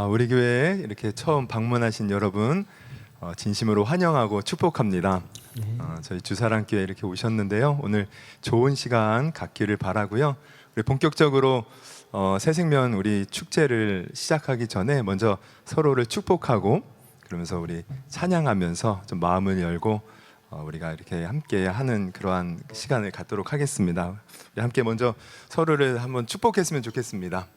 우리 교회에 이렇게 처음 방문하신 여러분 진심으로 환영하고 축복합니다. 저희 주사랑교회 이렇게 오셨는데요. 오늘 좋은 시간 갖기를 바라고요. 우리 본격적으로 새생명 우리 축제를 시작하기 전에 먼저 서로를 축복하고 그러면서 우리 찬양하면서 좀 마음을 열고 우리가 이렇게 함께 하는 그러한 시간을 갖도록 하겠습니다. 우리 함께 먼저 서로를 한번 축복했으면 좋겠습니다.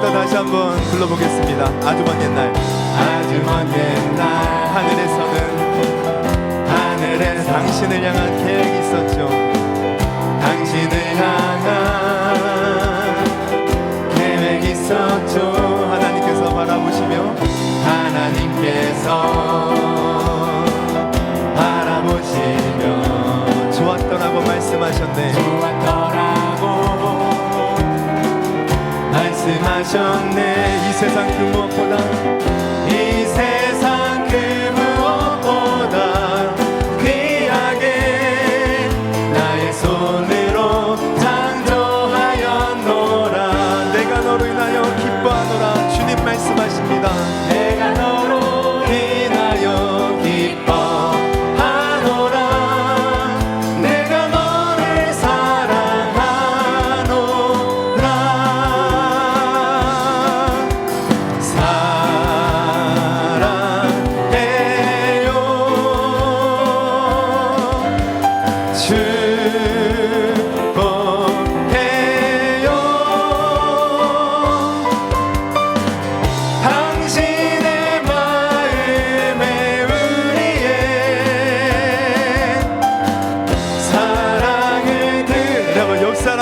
다시 한번 불러보겠습니다. 아주 먼 옛날, 아주 먼 옛날 하늘에 당신을 향한 계획이 있었죠. 당신을 향한 계획이 있었죠. 하나님께서 바라보시며 좋았더라고 말씀하셨네. 말씀하셨네. 이 세상 그 무엇보다 귀하게 나의 손으로 창조하였노라. 내가 너로 인하여 기뻐하노라. 주님 말씀하십니다. 내가 너로 인하여 기뻐하노라. 내가 너를 사랑하노라.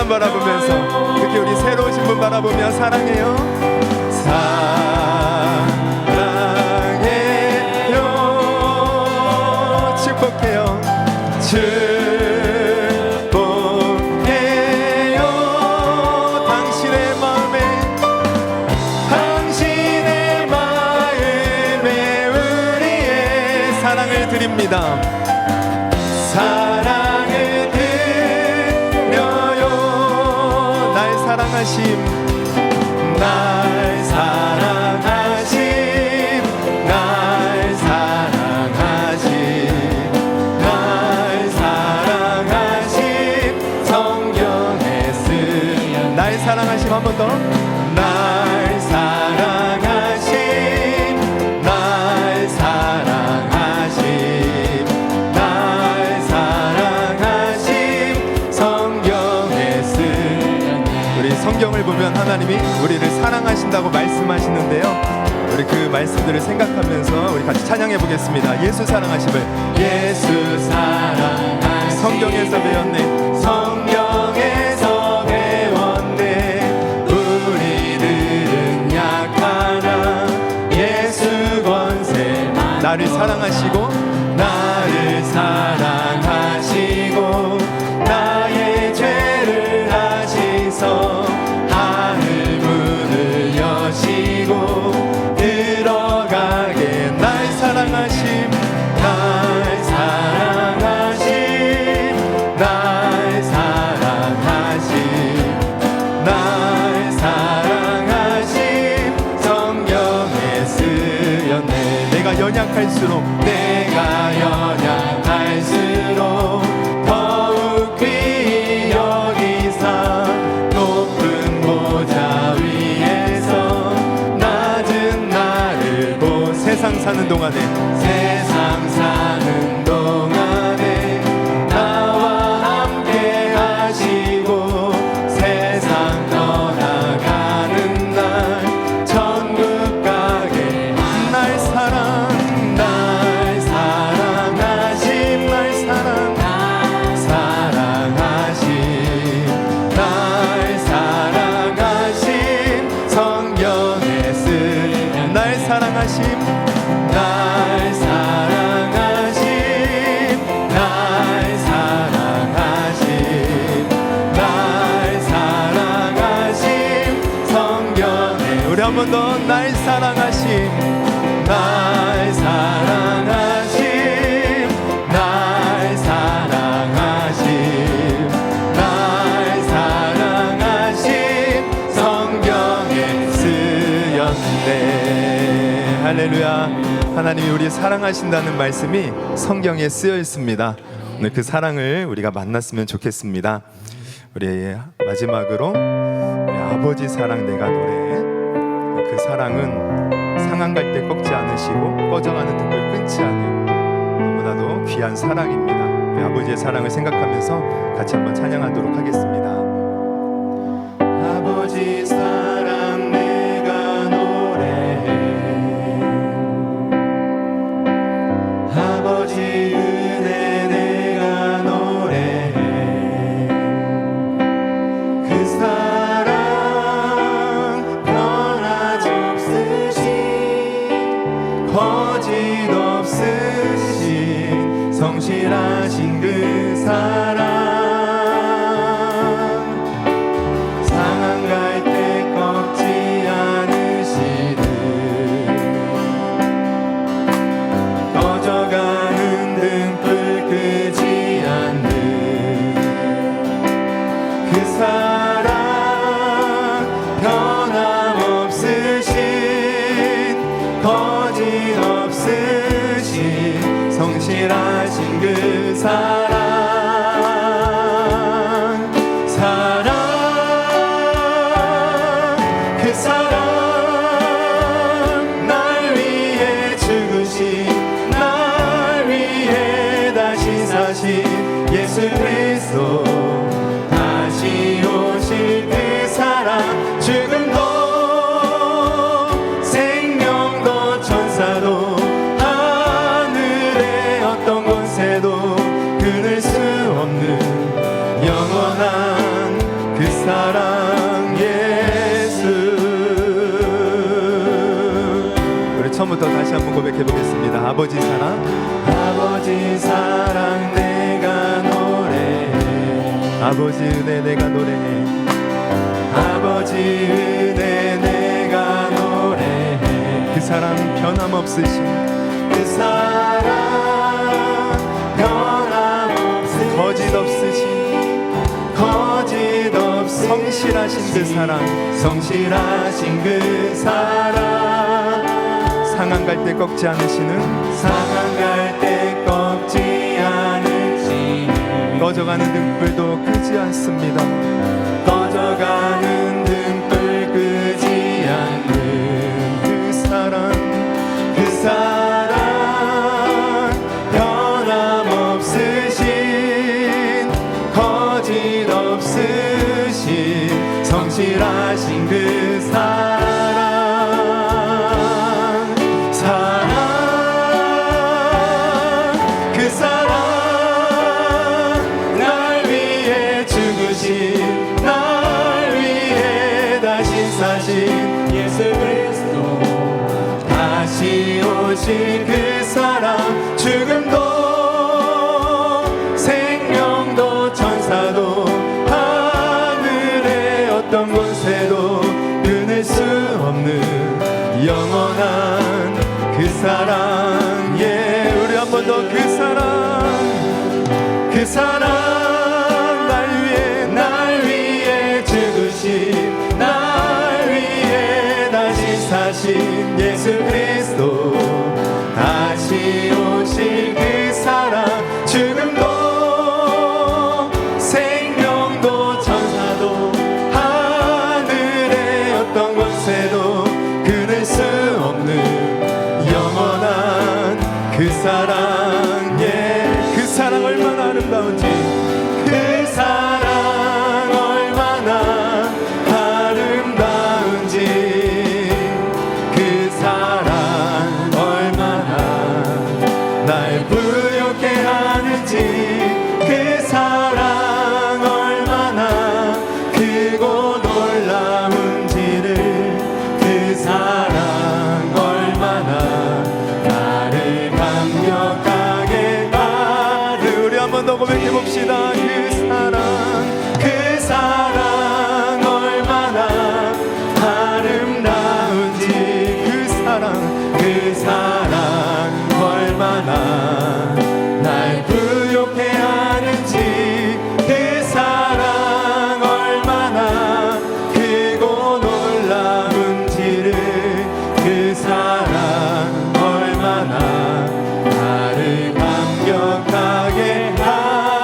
바라보면서 특히 우리 새로 오신 분 바라보며 사랑해요. 사랑해요. 축복해요. 축복해요. 당신의 마음에 우리의 사랑을 드립니다. 날 사랑하심 성경에 쓰여. 날 사랑하심 한 번 더. 날 사랑하심 성경에 쓰여. 우리 성경을 보면 하나님이 우리를 사랑하신다고 말씀하시는데요. 우리 그 말씀들을 생각하면서 우리 같이 찬양해 보겠습니다. 예수 사랑하심을. 예수 사랑하심 성경에서 배웠네. 성경에서 배웠네. 우리들은 약하나 예수 권세 나를 사랑하시고 나를 사랑하시고 나의 죄를 아시소 하늘 문을 여시고 들어가게 날 사랑하심 날 사랑하심 날 사랑하심 날 사랑하심 성경에 쓰였네 내가 연약할수록 더욱 귀히 여기사 높은 보좌 위에서 낮은 나를 보 세상 사는 동안에 나와 함께 하시고 세상 떠나가는 날 천국 가게 날 사랑하심 날 사랑하심 성경에 쓰인 날 사랑하심 날 사랑하심 날 사랑하심 날 사랑하심 성경에 우리 한 번 더 날 사랑하심 날 사랑하심 날 사랑하심 날 사랑하심 성경에 쓰였네 할렐루야 하나님이 우리 사랑하신다는 말씀이 성경에 쓰여 있습니다. 오늘 그 사랑을 우리가 만났으면 좋겠습니다. 우리 마지막으로 우리 아버지 사랑 내가 노래 그 사랑은 상한 갈 때 꺾지 않으시고 꺼져가는 등불 끊지 않는 너무나도 귀한 사랑입니다. 우리 아버지의 사랑을 생각하면서 같이 한번 찬양하도록 하겠습니다. 아버지 사랑 내가 노래해 아버지 은혜 내가 노래해 그 사랑 변하지 없으신 거짓 없으신 성실하신 그 사랑 상한 갈 때 꺾지 않으시는 꺼져가는 등불 끄지 않는 그 사랑 변함없으신 거짓 없으신 성실하신 그 사랑 그 사랑 날 위해 죽으신 날 위해 다시 사신 예수 그리스도 다시 오실 그 사랑 죽음도 생명도 천사도 하늘의 어떤 권세도 끊을 수 없는 영원한 그 사랑 예수 우리 처음부터 다시 한번 고백해 보겠습니다. 아버지 사랑 내가 노래해 아버지 은혜 내가 노래해 아버지 은혜 내가 노래해 그 사랑 변함없으신 그 사랑 변함없으신 거짓 없으신 성실하신 그 사랑 성실하신 그 사랑 상한 갈 때 꺾지 않으시는 상한 갈 때 꺾지 않으시는 꺼져가는 등불도 끄지 않습니다. 꺼져가는 등불 끄지 않는 그 사랑 변함없으신 거짓 없으신 성실하신 그 사랑 그 사랑 날 위해 죽으신 날 위해 다시 사신 예수 그리스도 다시 오실 그 사랑 죽음도 생명도 천사도 하늘의 어떤 권세도 끊을 수 없는 영원한 그 사랑 예 우리 한 번 더 그 사랑 날 위해 죽으신 날 위해 다시 사신 예수 그리스도 다시 오실 그 사랑 죽음도 생명도 천사도 하늘의 어떤 권세도 끊을 수 없는 영원한 그 사랑 예 그 사랑 얼마나 아름다운지 그 사랑 얼마나 아름다운지 그 사랑 얼마나 날 부욕해 하는지 그 사랑 얼마나 크고 놀라운지를 그 사랑 얼마나 나를 감격하게 하는 우리 한 번 더 고백해 봅시다 그 사랑 얼마나 아름다운지 그 사랑 얼마나 날 부욕해 하는지 그 사랑 얼마나 크고 놀라운지를 그 사랑 얼마나 나를 감격하게 하는지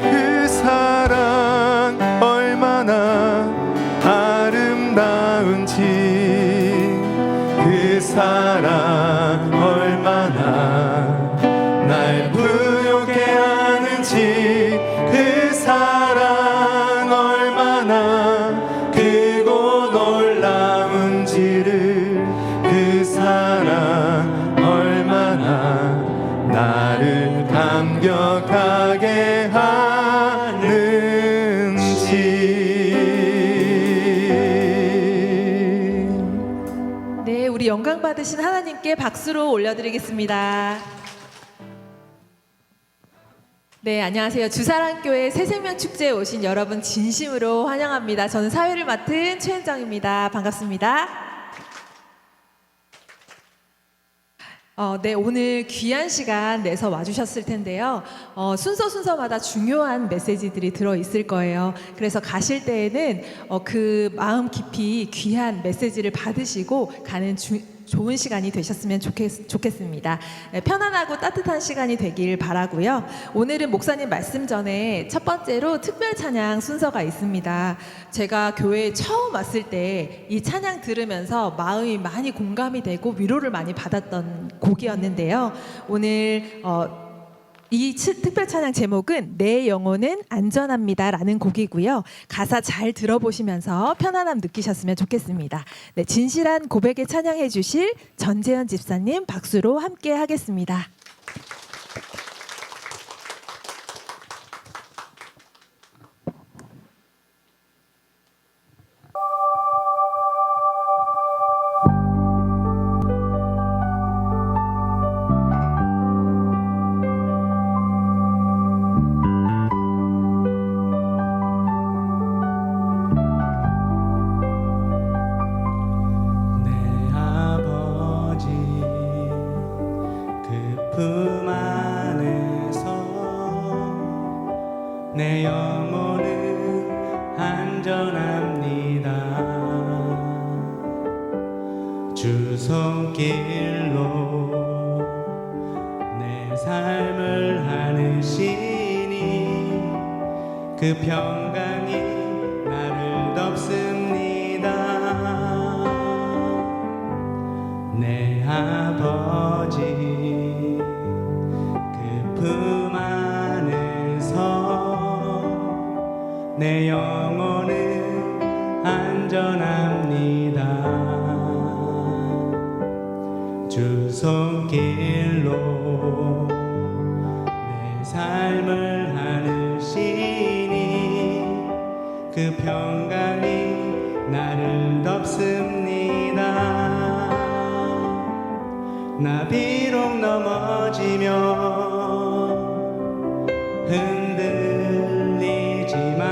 그 사랑 얼마나 아름다운지 그 사랑 얼마나 날 부욕해 하는지 그 사랑 얼마나 크고 놀라운지를 그 사랑 얼마나 나를 감격하게 하는지 네, 우리 영광 받으신 하나님께 박수로 올려드리겠습니다. 네, 안녕하세요. 주사랑교회 새생명축제에 오신 여러분 진심으로 환영합니다. 저는 사회를 맡은 최은정입니다. 반갑습니다. 네, 오늘 귀한 시간 내서 와주셨을 텐데요. 순서마다 중요한 메시지들이 들어있을 거예요. 그래서 가실 때에는 그 마음 깊이 귀한 메시지를 받으시고 가는 좋은 시간이 되셨으면 좋겠습니다. 네, 편안하고 따뜻한 시간이 되길 바라고요. 오늘은 목사님 말씀 전에 첫 번째로 특별 찬양 순서가 있습니다. 제가 교회에 처음 왔을 때 이 찬양 들으면서 마음이 많이 공감이 되고 위로를 많이 받았던 곡이었는데요. 오늘 이 특별 찬양 제목은 내 영혼은 안전합니다 라는 곡이고요. 가사 잘 들어보시면서 편안함 느끼셨으면 좋겠습니다. 네, 진실한 고백에 찬양해 주실 전재현 집사님 박수로 함께 하겠습니다. 품 안에서 내 영혼은 안전합니다. 주 손길로 내 삶을 하느시니 그 평강이 나를 덮습니다. 내 아버지 품 안에서 내 영혼은 안전합니다. 주 손길로 내 삶을 하느시니 그 평강이 나를 덮습니다. 나 비록 넘어지며 흔들리지만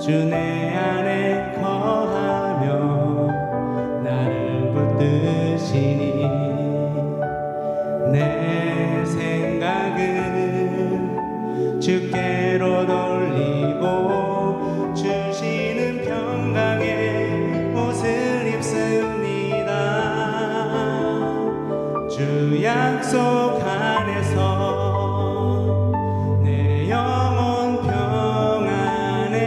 주 내 안에 거하며 나를 붙드시니 내 생각은 주께로 돌리고 주시는 평강의 옷을 입습니다. 주 약속 안에서 내 영혼 평안해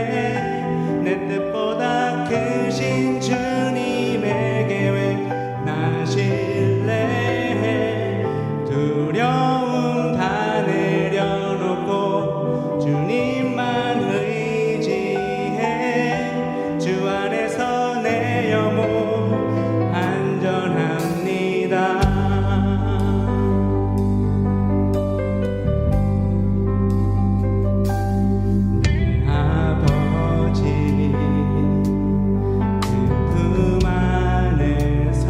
내 뜻보다 크신 주님의 계획 나 신뢰해 두려움 다 내려놓고 주님만 의지해 주 안에서 내 영혼 안전합니다. 내 아버지 그 품 안에서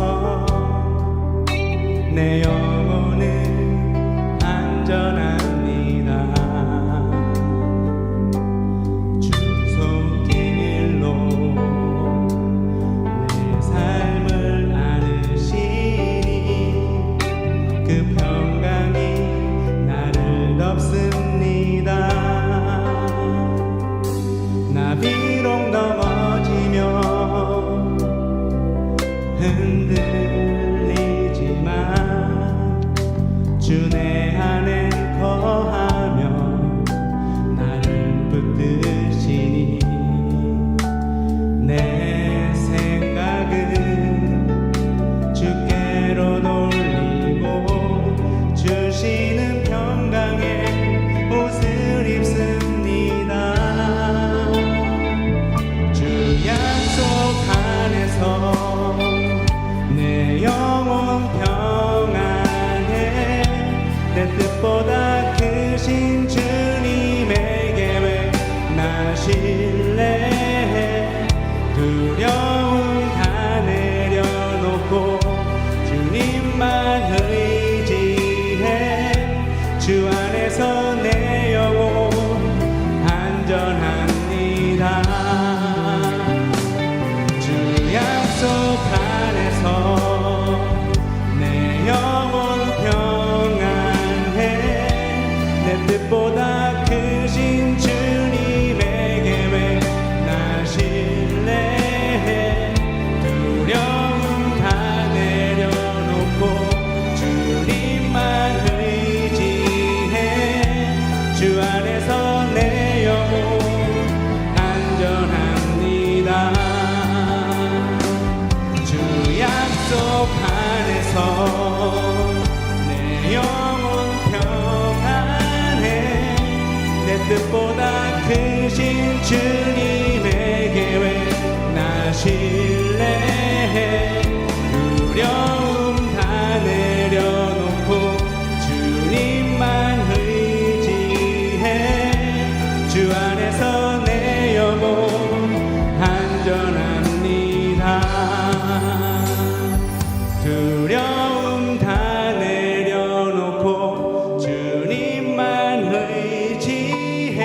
내 영혼은 안전합니다. 주 손길로 내 삶을 안으시니 그 평강이 나를 덮습니다. 나 비록 넘어지며 흔들리지만 주 내 안에 거하며 나를 붙드시니 내 생각은 주께로 돌리고 주시는 평강의 옷을 입습니다. 주 약속 안에서 내 영혼 평안해 내 뜻보다 크신 주님의 계획 나 신뢰해 두려움 다 내려놓고 주님만 의지해 주 안에서 내 영혼 안전합니다. 주 약속 안에서 내 영혼 평안해 내 뜻보다 크신 주님의 계획 나 신뢰해 두려움 다 내려놓고 주님만 의지해 주 안에서 내 영혼 안전합니다. 주 약속 안에서 내 영혼 평안해 내 뜻보다 크신 주님의 계획 나 신뢰해 두려움 다 내려놓고 주님만 의지해 주 안에서 내 영혼 안전합니다. 두려움 다 내려놓고 주님만 의지해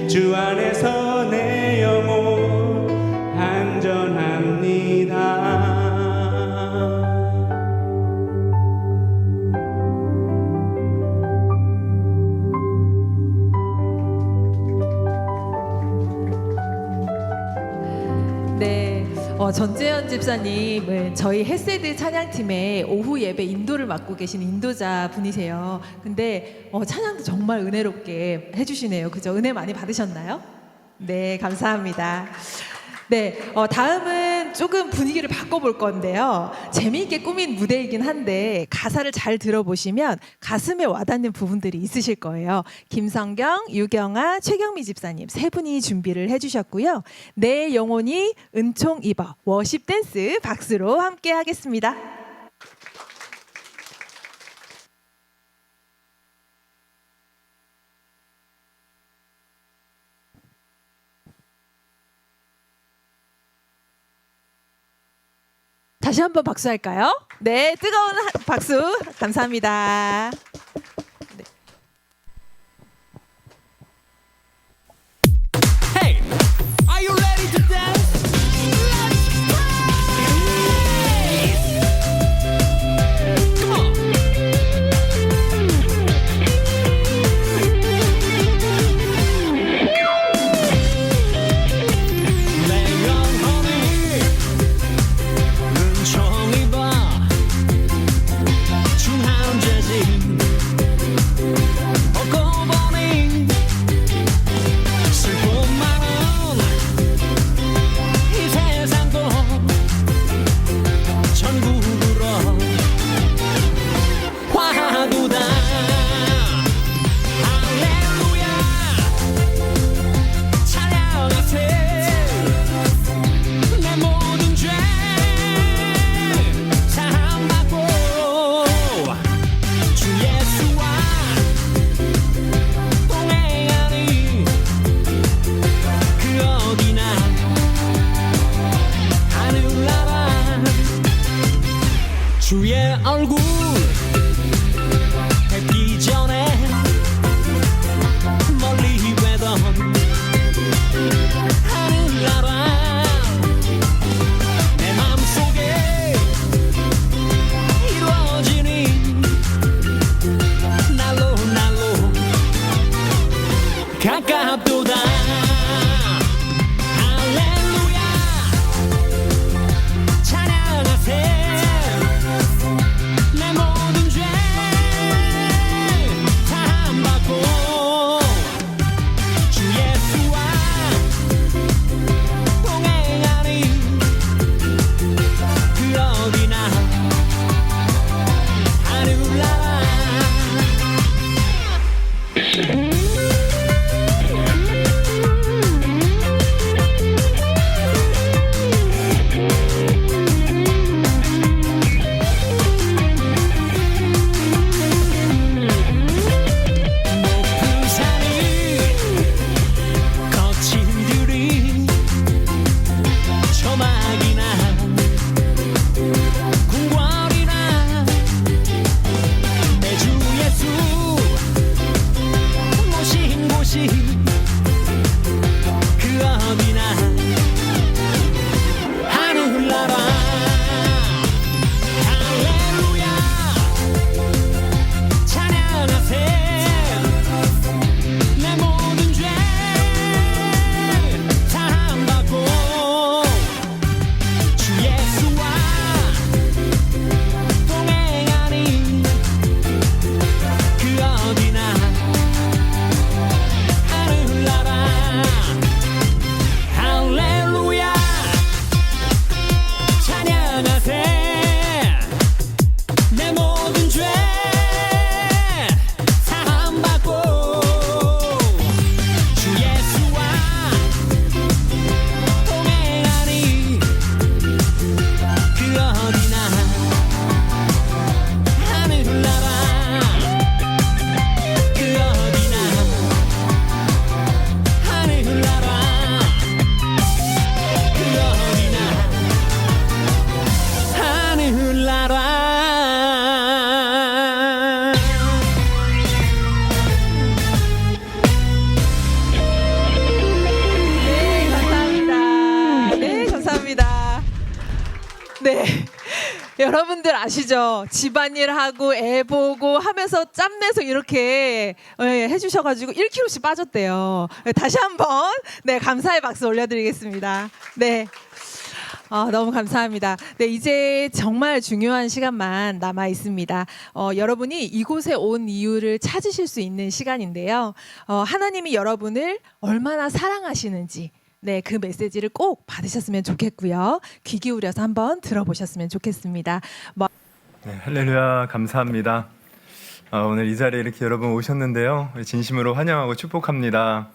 주 안에서 내 영혼 안전합니다. 네, 전재현 집사님은 저희 햇세드 찬양팀의 오후 예배 인도를 맡고 계신 인도자 분이세요. 근데 찬양도 정말 은혜롭게 해주시네요. 그죠? 은혜 많이 받으셨나요? 네, 감사합니다. 네, 다음은 조금 분위기를 바꿔볼 건데요. 재미있게 꾸민 무대이긴 한데 가사를 잘 들어보시면 가슴에 와닿는 부분들이 있으실 거예요. 김성경, 유경아, 최경미 집사님 세 분이 준비를 해주셨고요. 내 영혼이 은총 입어 워십 댄스 박수로 함께 하겠습니다. 다시 한번 박수할까요? 네, 뜨거운 박수 감사합니다. Hey, are you ready to dance? Come on. Lay on honey, 눈총이 봐, 중한 재질, 얻고 보니 슬픔 많은 이 세상도 전국으로 화두다. 할렐루야 찬양하세. 내 모든 죄 사함받고 주 예수와 동행하니 그 어디나 하늘나라. 주의 얼굴 뵙기 전에 멀리 뵈던 하늘나라. 내 맘속에 이루어지니 날로 날로 가깝도다. 할렐루야 찬양하세. 내 모든 죄 사함받고 주 예수와 동행하니 그 어디나 하늘나라. 높은 산이 거친 들이 조막이나 궁궐이나 내 주 예수 모신 곳이 그 어디나 하늘나라. 할렐루야 찬양하세. 내 모든 죄 사함받고 주 예수와 동행하니 그 어디나 하늘나라. 할렐루야 찬양하세. 내 모든 죄 사함받고 주 예수와 동행하니 그 어디나 하늘나라. 그 어디나 하늘나라. 그 어디나 하늘나라. 네, 감사합니다. 네, 감사합니다. 네. 여러분들 아시죠? 집안일하고 애 보고 하면서 짬내서 이렇게 해주셔가지고 1kg씩 빠졌대요. 다시 한번 네, 감사의 박수 올려드리겠습니다. 네. 너무 감사합니다. 네, 이제 정말 중요한 시간만 남아 있습니다. 여러분이 이곳에 온 이유를 찾으실 수 있는 시간인데요. 하나님이 여러분을 얼마나 사랑하시는지 네, 그 메시지를 꼭 받으셨으면 좋겠고요. 귀 기울여서 한번 들어보셨으면 좋겠습니다. 네, 할렐루야 감사합니다. 오늘 이 자리에 이렇게 여러분 오셨는데요. 진심으로 환영하고 축복합니다.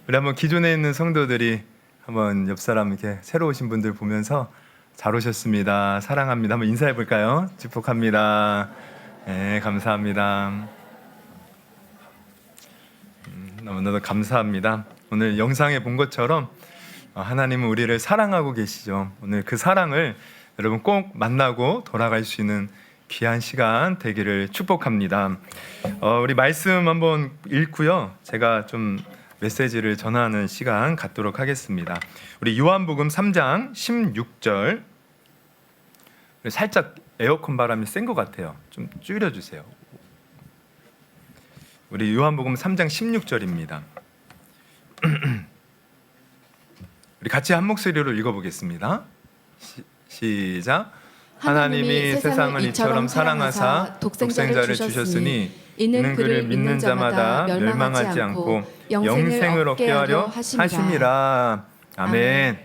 우리 한번 기존에 있는 성도들이 한번 옆 사람 이렇게 새로 오신 분들 보면서 잘 오셨습니다. 사랑합니다. 한번 인사해 볼까요? 축복합니다. 네, 감사합니다. 너무나도 감사합니다. 오늘 영상에 본 것처럼 하나님은 우리를 사랑하고 계시죠. 오늘 그 사랑을 여러분 꼭 만나고 돌아갈 수 있는 귀한 시간 되기를 축복합니다. 우리 말씀 한번 읽고요. 제가 좀 메시지를 전하는 시간 갖도록 하겠습니다. 우리 요한복음 3장 16절. 살짝 에어컨 바람이 센 것 같아요. 좀 줄여주세요. 우리 요한복음 3장 16절입니다. 우리 같이 한 목소리로 읽어보겠습니다. 시작. 하나님이 세상을 이처럼 사랑하사 독생자를 주셨으니 이는 그를 믿는 자마다 멸망하지 않고 영생을 얻게 하려 하심이라. 아멘.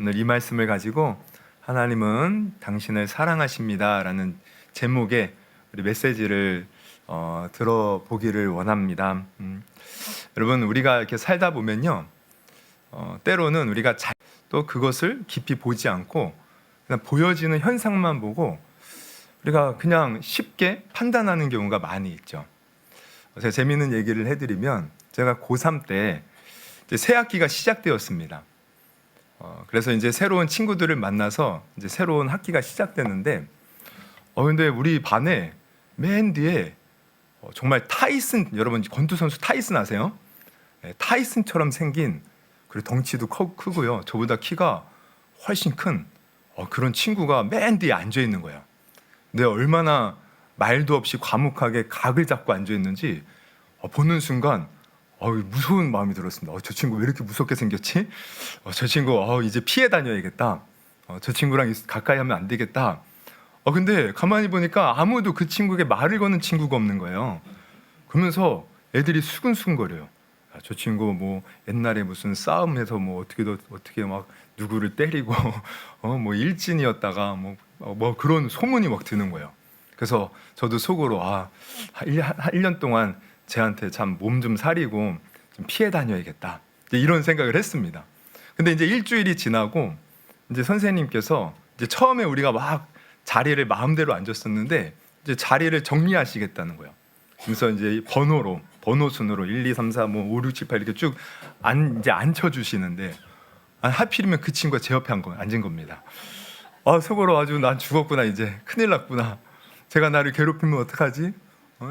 오늘 이 말씀을 가지고 하나님은 당신을 사랑하십니다라는 제목의 우리 메시지를 들어보기를 원합니다. 여러분, 우리가 이렇게 살다 보면요, 때로는 우리가 또 그것을 깊이 보지 않고 그냥 보여지는 현상만 보고 우리가 그냥 쉽게 판단하는 경우가 많이 있죠. 제가 재미있는 얘기를 해드리면, 제가 고3 때 이제 새 학기가 시작되었습니다. 그래서 이제 새로운 친구들을 만나서 이제 새로운 학기가 시작되는데, 근데 우리 반에 맨 뒤에 정말 타이슨, 여러분 권투 선수 타이슨 아세요? 네, 타이슨처럼 생긴, 그리고 덩치도 크고요, 저보다 키가 훨씬 큰 그런 친구가 맨 뒤에 앉아 있는 거예요. 근데 얼마나 말도 없이 과묵하게 각을 잡고 앉아 있는지 보는 순간 무서운 마음이 들었습니다. 저 친구 왜 이렇게 무섭게 생겼지? 저 친구 이제 피해 다녀야겠다. 저 친구랑 가까이 하면 안 되겠다. 근데 가만히 보니까 아무도 그 친구에게 말을 거는 친구가 없는 거예요. 그러면서 애들이 수근수근거려요. 저 친구 뭐 옛날에 무슨 싸움에서 뭐 어떻게 막 누구를 때리고 뭐 일진이었다가 뭐 그런 소문이 막 드는 거예요. 그래서 저도 속으로 1년 동안 쟤한테 참 몸 좀 사리고 좀 피해 다녀야겠다, 이런 생각을 했습니다. 근데 이제 일주일이 지나고 이제 선생님께서 이제 처음에 우리가 막 자리를 마음대로 앉았었는데 이제 자리를 정리하시겠다는 거예요. 그래서 이제 번호 순으로 1, 2, 3, 4, 뭐 5, 6, 7, 8 이렇게 쭉 이제 앉혀주시는데, 하필이면 그 친구가 제 옆에 앉은 겁니다. 속으로 아주 난 죽었구나, 이제 큰일 났구나. 제가 나를 괴롭히면 어떡하지?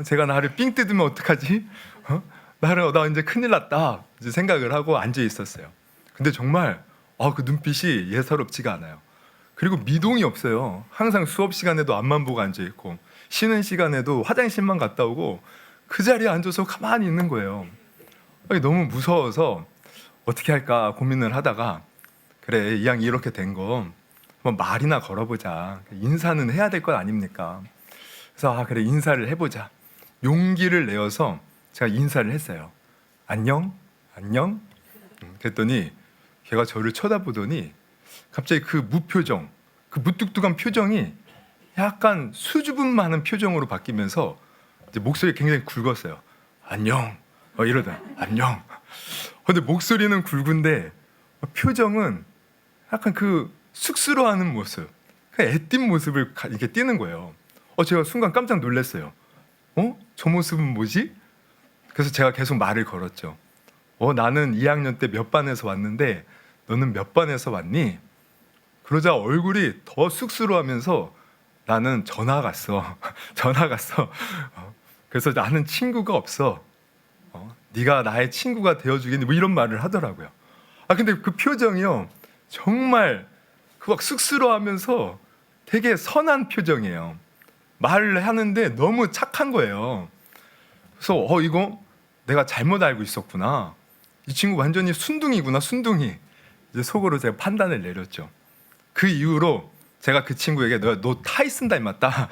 제가 나를 삥 뜯으면 어떡하지? 나 이제 큰일 났다, 이제 생각을 하고 앉아 있었어요. 근데 정말 그 눈빛이 예사롭지가 않아요. 그리고 미동이 없어요. 항상 수업 시간에도 앞만 보고 앉아 있고, 쉬는 시간에도 화장실만 갔다 오고 그 자리에 앉아서 가만히 있는 거예요. 너무 무서워서 어떻게 할까 고민을 하다가, 그래, 이 양이 이렇게 된 거 말이나 걸어보자. 인사는 해야 될 것 아닙니까? 그래서 그래, 인사를 해보자. 용기를 내어서 제가 인사를 했어요. 안녕? 안녕? 그랬더니 걔가 저를 쳐다보더니 갑자기 그 무표정, 그 무뚝뚝한 표정이 약간 수줍음 많은 표정으로 바뀌면서 이제 목소리가 굉장히 굵었어요. 안녕. 이러다 안녕. 근데 목소리는 굵은데 표정은 약간 그 쑥스러워하는 모습, 애띤 모습을 이렇게 띠는 거예요. 제가 순간 깜짝 놀랐어요. 저 모습은 뭐지? 그래서 제가 계속 말을 걸었죠. 나는 2학년 때 몇 반에서 왔는데 너는 몇 반에서 왔니? 그러자 얼굴이 더 쑥스러워하면서 나는 전화 갔어. 그래서 나는 친구가 없어. 네가 나의 친구가 되어주겠니? 뭐 이런 말을 하더라고요. 근데 그 표정이요, 정말 막 쑥스러워하면서 되게 선한 표정이에요. 말을 하는데 너무 착한 거예요. 그래서 이거 내가 잘못 알고 있었구나. 이 친구 완전히 순둥이구나, 순둥이. 이제 속으로 제가 판단을 내렸죠. 그 이후로 제가 그 친구에게 너 타이슨 닮았다.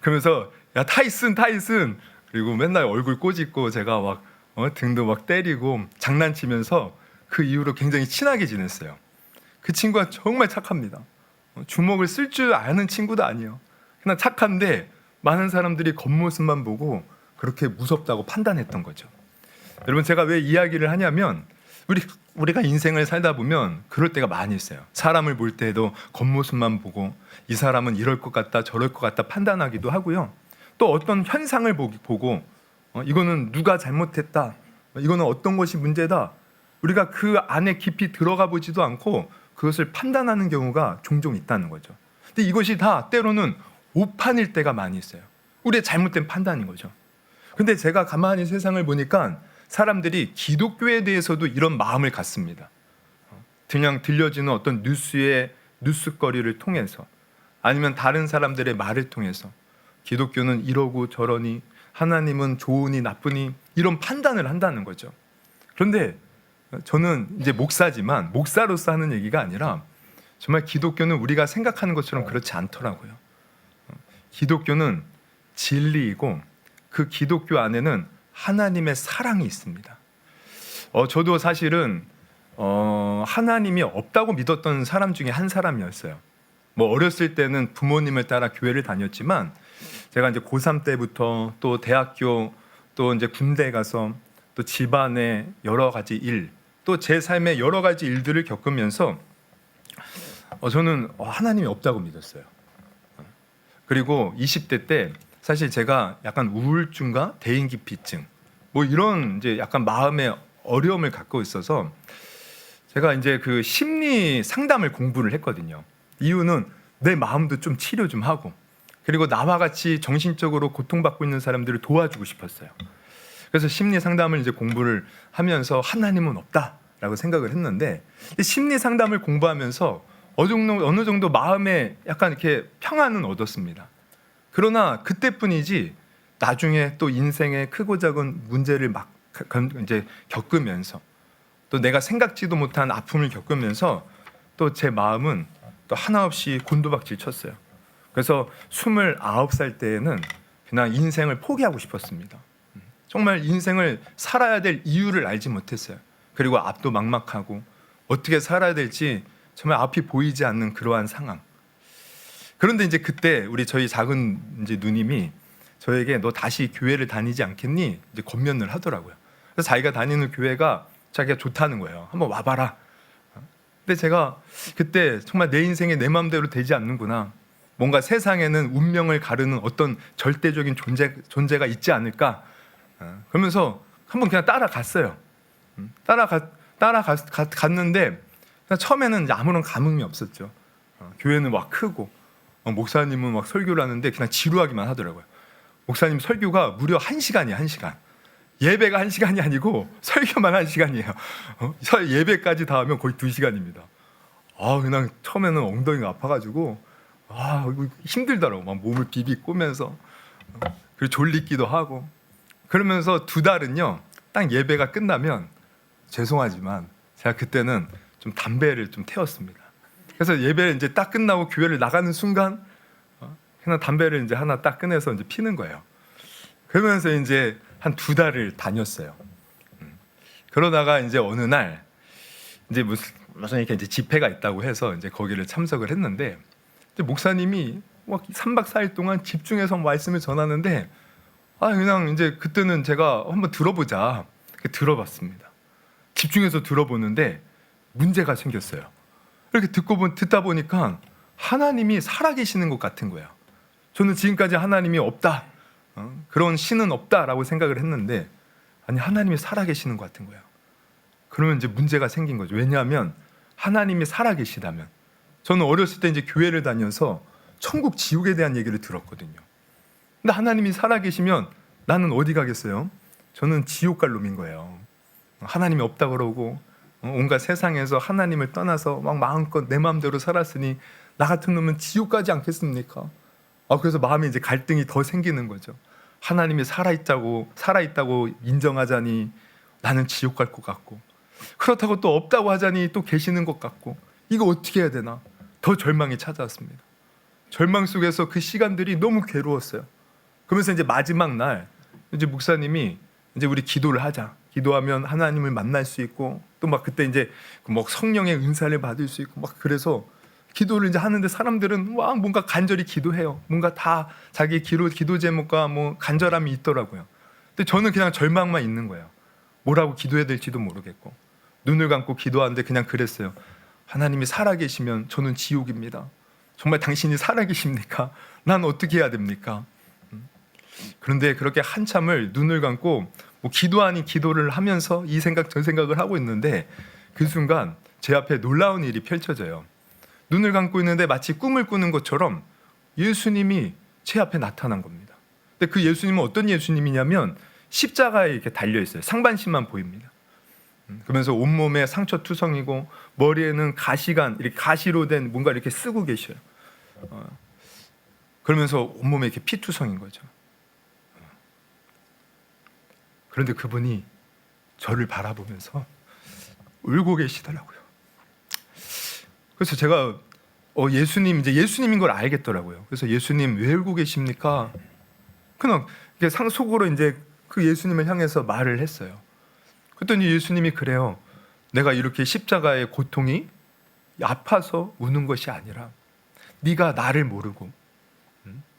그러면서 야, 타이슨. 그리고 맨날 얼굴 꼬집고 제가 막 등도 막 때리고 장난치면서 그 이후로 굉장히 친하게 지냈어요. 그 친구가 정말 착합니다. 주먹을 쓸 줄 아는 친구도 아니에요. 그냥 착한데 많은 사람들이 겉모습만 보고 그렇게 무섭다고 판단했던 거죠. 여러분, 제가 왜 이야기를 하냐면 우리가 인생을 살다 보면 그럴 때가 많이 있어요. 사람을 볼 때에도 겉모습만 보고 이 사람은 이럴 것 같다 저럴 것 같다 판단하기도 하고요. 또 어떤 현상을 보고 이거는 누가 잘못했다, 이거는 어떤 것이 문제다, 우리가 그 안에 깊이 들어가 보지도 않고 그것을 판단하는 경우가 종종 있다는 거죠. 근데 이것이 다 때로는 오판일 때가 많이 있어요. 우리의 잘못된 판단인 거죠. 근데 제가 가만히 세상을 보니까 사람들이 기독교에 대해서도 이런 마음을 갖습니다. 그냥 들려지는 어떤 뉴스거리를 통해서 아니면 다른 사람들의 말을 통해서 기독교는 이러고 저러니 하나님은 좋으니 나쁘니 이런 판단을 한다는 거죠. 그런데 저는 이제 목사지만 목사로서 하는 얘기가 아니라 정말 기독교는 우리가 생각하는 것처럼 그렇지 않더라고요. 기독교는 진리이고 그 기독교 안에는 하나님의 사랑이 있습니다. 저도 사실은 하나님이 없다고 믿었던 사람 중에 한 사람이었어요. 뭐 어렸을 때는 부모님을 따라 교회를 다녔지만 제가 이제 고3 때부터 또 대학교 또 이제 군대 가서 또 집안의 여러 가지 일, 또 제 삶의 여러 가지 일들을 겪으면서 저는 하나님이 없다고 믿었어요. 그리고 20대 때 사실 제가 약간 우울증과 대인기피증 뭐 이런 이제 약간 마음의 어려움을 갖고 있어서 제가 이제 그 심리 상담을 공부를 했거든요. 이유는 내 마음도 좀 치료 좀 하고 그리고 나와 같이 정신적으로 고통받고 있는 사람들을 도와주고 싶었어요. 그래서 심리 상담을 이제 공부를 하면서 하나님은 없다라고 생각을 했는데 심리 상담을 공부하면서 어느 정도 마음에 약간 이렇게 평안은 얻었습니다. 그러나 그때뿐이지 나중에 또 인생의 크고 작은 문제를 막 이제 겪으면서 또 내가 생각지도 못한 아픔을 겪으면서 또 제 마음은 또 하나 없이 곤두박질 쳤어요. 그래서 29살 때에는 그냥 인생을 포기하고 싶었습니다. 정말 인생을 살아야 될 이유를 알지 못했어요. 그리고 앞도 막막하고 어떻게 살아야 될지 정말 앞이 보이지 않는 그러한 상황. 그런데 이제 그때 저희 작은 이제 누님이 저에게 너 다시 교회를 다니지 않겠니? 이제 권면을 하더라고요. 그래서 자기가 다니는 교회가 자기가 좋다는 거예요. 한번 와봐라. 근데 제가 그때 정말 내 인생에 내 마음대로 되지 않는구나. 뭔가 세상에는 운명을 가르는 어떤 절대적인 존재가 있지 않을까. 그러면서 한번 그냥 따라갔어요. 따라갔는데 처음에는 아무런 감흥이 없었죠. 교회는 막 크고 목사님은 막 설교를 하는데 그냥 지루하기만 하더라고요. 목사님 설교가 무려 1시간이에요. 1시간. 예배가 1시간이 아니고 설교만 1시간이에요. 예배까지 다 하면 거의 2시간입니다. 그냥 처음에는 엉덩이가 아파가지고 이거 힘들더라고. 막 몸을 비비 꼬면서 그리고 졸리기도 하고 그러면서 2달은요. 딱 예배가 끝나면 죄송하지만 제가 그때는 좀 담배를 좀 태웠습니다. 그래서 예배 이제 딱 끝나고 교회를 나가는 순간 그냥 담배를 이제 하나 딱 꺼내서 이제 피는 거예요. 그러면서 이제 한 2달을 다녔어요. 그러다가 이제 어느 날 이제 무슨 이렇게 이제 집회가 있다고 해서 이제 거기를 참석을 했는데 이제 목사님이 막 3박 4일 동안 집중해서 말씀을 전하는데 그냥 이제 그때는 제가 한번 들어보자. 들어봤습니다. 집중해서 들어보는데 문제가 생겼어요. 이렇게 듣다 보니까 하나님이 살아계시는 것 같은 거예요. 저는 지금까지 하나님이 없다, 그런 신은 없다라고 생각을 했는데 아니 하나님이 살아계시는 것 같은 거예요. 그러면 이제 문제가 생긴 거죠. 왜냐하면 하나님이 살아계시다면 저는 어렸을 때 이제 교회를 다녀서 천국 지옥에 대한 얘기를 들었거든요. 근데 하나님이 살아계시면 나는 어디 가겠어요? 저는 지옥 갈 놈인 거예요. 하나님이 없다 그러고 온갖 세상에서 하나님을 떠나서 막 마음껏 내 마음대로 살았으니 나 같은 놈은 지옥 가지 않겠습니까? 그래서 마음에 이제 갈등이 더 생기는 거죠. 하나님이 살아있다고 인정하자니 나는 지옥 갈 것 같고 그렇다고 또 없다고 하자니 또 계시는 것 같고 이거 어떻게 해야 되나? 더 절망이 찾아왔습니다. 절망 속에서 그 시간들이 너무 괴로웠어요. 그러면서 이제 마지막 날 이제 목사님이 이제 우리 기도를 하자. 기도하면 하나님을 만날 수 있고 또 막 그때 이제 막 성령의 은사를 받을 수 있고 막 그래서 기도를 이제 하는데 사람들은 막 뭔가 간절히 기도해요. 뭔가 다 자기 기도 제목과 뭐 간절함이 있더라고요. 근데 저는 그냥 절망만 있는 거예요. 뭐라고 기도해야 될지도 모르겠고 눈을 감고 기도하는데 그냥 그랬어요. 하나님이 살아계시면 저는 지옥입니다. 정말 당신이 살아계십니까? 난 어떻게 해야 됩니까? 그런데 그렇게 한참을 눈을 감고 뭐 기도 아닌 기도를 하면서 이 생각 저 생각을 하고 있는데 그 순간 제 앞에 놀라운 일이 펼쳐져요. 눈을 감고 있는데 마치 꿈을 꾸는 것처럼 예수님이 제 앞에 나타난 겁니다. 근데 그 예수님은 어떤 예수님이냐면 십자가에 이렇게 달려 있어요. 상반신만 보입니다. 그러면서 온몸에 상처 투성이고 머리에는 가시관, 이렇게 가시로 된 뭔가 이렇게 쓰고 계셔요. 그러면서 온몸에 이렇게 피투성인 거죠. 그런데 그분이 저를 바라보면서 울고 계시더라고요. 그래서 제가 예수님, 이제 예수님인 걸 알겠더라고요. 그래서 예수님 왜 울고 계십니까? 그냥 속으로 이제 그 예수님을 향해서 말을 했어요. 그랬더니 예수님이 그래요. 내가 이렇게 십자가의 고통이 아파서 우는 것이 아니라 네가 나를 모르고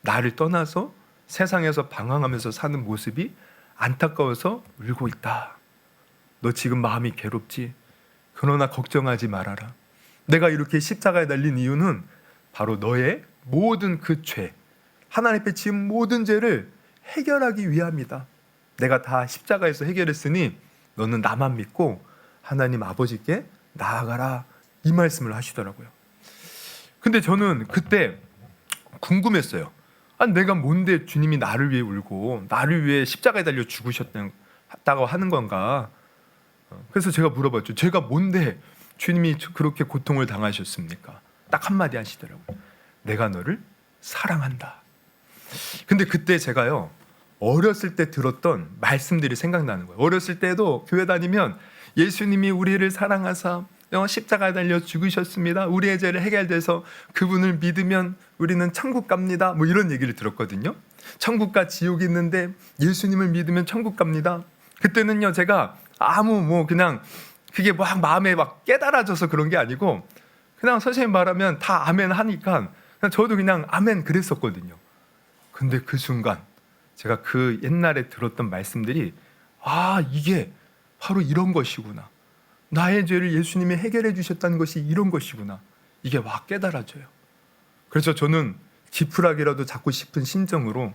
나를 떠나서 세상에서 방황하면서 사는 모습이 안타까워서 울고 있다. 너 지금 마음이 괴롭지? 그러나 걱정하지 말아라. 내가 이렇게 십자가에 달린 이유는 바로 너의 모든 그 죄, 하나님 앞에 지은 모든 죄를 해결하기 위함이다. 내가 다 십자가에서 해결했으니 너는 나만 믿고 하나님 아버지께 나아가라. 이 말씀을 하시더라고요. 근데 저는 그때 궁금했어요. 내가 뭔데 주님이 나를 위해 울고 나를 위해 십자가에 달려 죽으셨다고 하는 건가? 그래서 제가 물어봤죠. 제가 뭔데 주님이 그렇게 고통을 당하셨습니까? 딱 한마디 하시더라고요. 내가 너를 사랑한다. 근데 그때 제가요, 어렸을 때 들었던 말씀들이 생각나는 거예요. 어렸을 때도 교회 다니면 예수님이 우리를 사랑하사 십자가에 달려 죽으셨습니다. 우리의 죄를 해결돼서 그분을 믿으면 우리는 천국 갑니다. 뭐 이런 얘기를 들었거든요. 천국과 지옥이 있는데 예수님을 믿으면 천국 갑니다. 그때는요, 제가 그냥 그게 막 마음에 막 깨달아져서 그런 게 아니고 그냥 선생님 말하면 다 아멘 하니까 그냥 저도 그냥 아멘 그랬었거든요. 근데 그 순간 제가 그 옛날에 들었던 말씀들이 이게 바로 이런 것이구나. 나의 죄를 예수님이 해결해 주셨다는 것이 이런 것이구나. 이게 막 깨달아져요. 그래서 저는 지푸라기라도 잡고 싶은 심정으로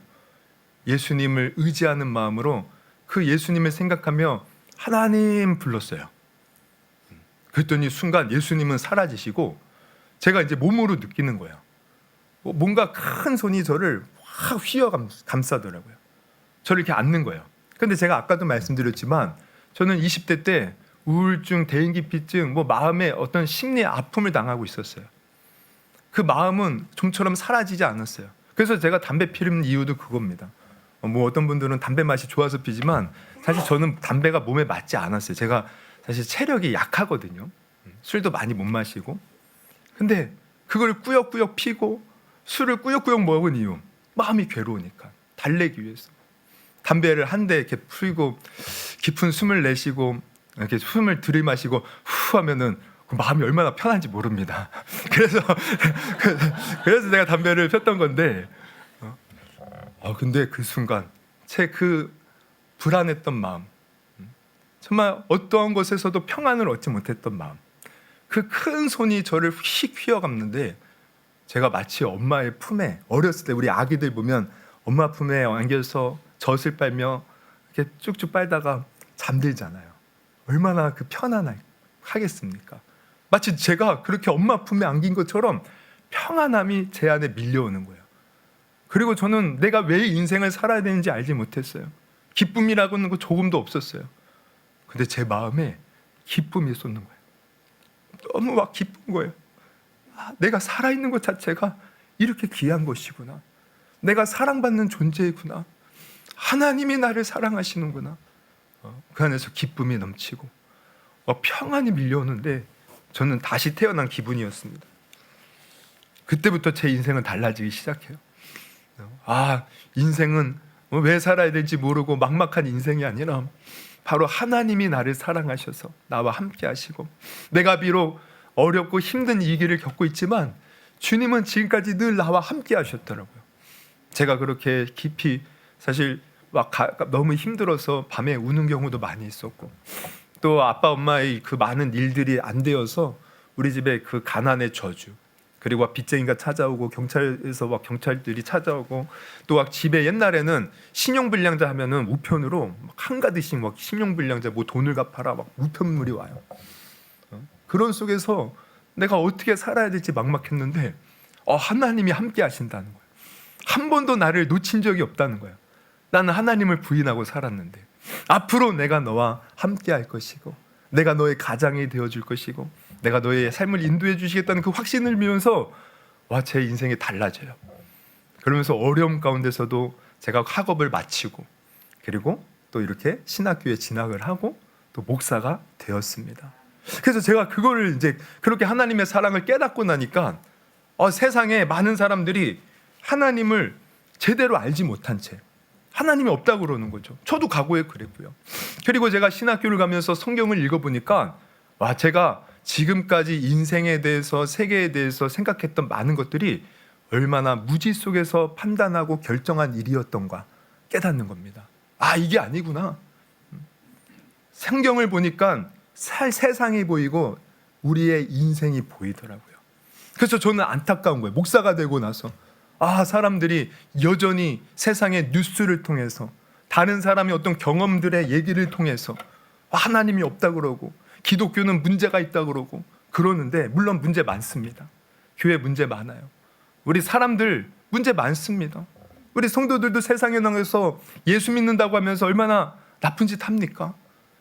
예수님을 의지하는 마음으로 그 예수님을 생각하며 하나님 불렀어요. 그랬더니 순간 예수님은 사라지시고 제가 이제 몸으로 느끼는 거예요. 뭔가 큰 손이 저를 확 휘어 감싸더라고요. 저를 이렇게 안는 거예요. 근데 제가 아까도 말씀드렸지만 저는 20대 때 우울증, 대인기피증, 마음에 어떤 심리의 아픔을 당하고 있었어요. 그 마음은 좀처럼 사라지지 않았어요. 그래서 제가 담배 피우는 이유도 그겁니다. 어떤 분들은 담배 맛이 좋아서 피지만 사실 저는 담배가 몸에 맞지 않았어요. 제가 사실 체력이 약하거든요. 술도 많이 못 마시고. 근데 그걸 꾸역꾸역 피고 술을 꾸역꾸역 먹은 이유, 마음이 괴로우니까 달래기 위해서 담배를 한 대 이렇게 풀고 깊은 숨을 내쉬고 이렇게 숨을 들이마시고 후 하면은 그 마음이 얼마나 편한지 모릅니다. 그래서 내가 담배를 폈던 건데, 근데 그 순간 제 그 불안했던 마음, 정말 어떠한 곳에서도 평안을 얻지 못했던 마음, 그 큰 손이 저를 휙 휘어감는데 제가 마치 엄마의 품에, 어렸을 때 우리 아기들 보면 엄마 품에 안겨서 젖을 빨며 이렇게 쭉쭉 빨다가 잠들잖아요. 얼마나 그 편안하겠습니까? 마치 제가 그렇게 엄마 품에 안긴 것처럼 평안함이 제 안에 밀려오는 거예요. 그리고 저는 내가 왜 인생을 살아야 되는지 알지 못했어요. 기쁨이라고는 거 조금도 없었어요. 근데 제 마음에 기쁨이 쏟는 거예요. 너무 막 기쁜 거예요. 내가 살아있는 것 자체가 이렇게 귀한 것이구나. 내가 사랑받는 존재이구나. 하나님이 나를 사랑하시는구나. 그 안에서 기쁨이 넘치고 평안이 밀려오는데 저는 다시 태어난 기분이었습니다. 그때부터 제 인생은 달라지기 시작해요. 인생은 왜 살아야 될지 모르고 막막한 인생이 아니라 바로 하나님이 나를 사랑하셔서 나와 함께 하시고, 내가 비록 어렵고 힘든 이 길을 겪고 있지만 주님은 지금까지 늘 나와 함께 하셨더라고요. 제가 그렇게 깊이 사실 너무 힘들어서 밤에 우는 경우도 많이 있었고, 또 아빠 엄마의 그 많은 일들이 안 되어서 우리 집에 그 가난의 저주, 그리고 빚쟁이가 찾아오고 경찰에서 경찰들이 찾아오고, 또 집에 옛날에는 신용불량자 하면은 우편으로 한가득씩 신용불량자 돈을 갚아라 우편물이 와요. 그런 속에서 내가 어떻게 살아야 될지 막막했는데 하나님이 함께 하신다는 거예요. 한 번도 나를 놓친 적이 없다는 거예요. 나는 하나님을 부인하고 살았는데 앞으로 내가 너와 함께 할 것이고 내가 너의 가장이 되어줄 것이고 내가 너의 삶을 인도해 주시겠다는 그 확신을 믿으면서 제 인생이 달라져요. 그러면서 어려움 가운데서도 제가 학업을 마치고 그리고 또 이렇게 신학교에 진학을 하고 또 목사가 되었습니다. 그래서 제가 그거를 이제 그렇게 하나님의 사랑을 깨닫고 나니까 세상에 많은 사람들이 하나님을 제대로 알지 못한 채 하나님이 없다고 그러는 거죠. 저도 과거에 그랬고요. 그리고 제가 신학교를 가면서 성경을 읽어보니까 제가 지금까지 인생에 대해서 세계에 대해서 생각했던 많은 것들이 얼마나 무지 속에서 판단하고 결정한 일이었던가 깨닫는 겁니다. 이게 아니구나. 성경을 보니까 세상이 보이고 우리의 인생이 보이더라고요. 그래서 저는 안타까운 거예요. 목사가 되고 나서 사람들이 여전히 세상의 뉴스를 통해서 다른 사람의 어떤 경험들의 얘기를 통해서 하나님이 없다 그러고 기독교는 문제가 있다 그러고 그러는데 물론 문제 많습니다. 교회 문제 많아요. 우리 사람들 문제 많습니다. 우리 성도들도 세상에 나가서 예수 믿는다고 하면서 얼마나 나쁜 짓 합니까?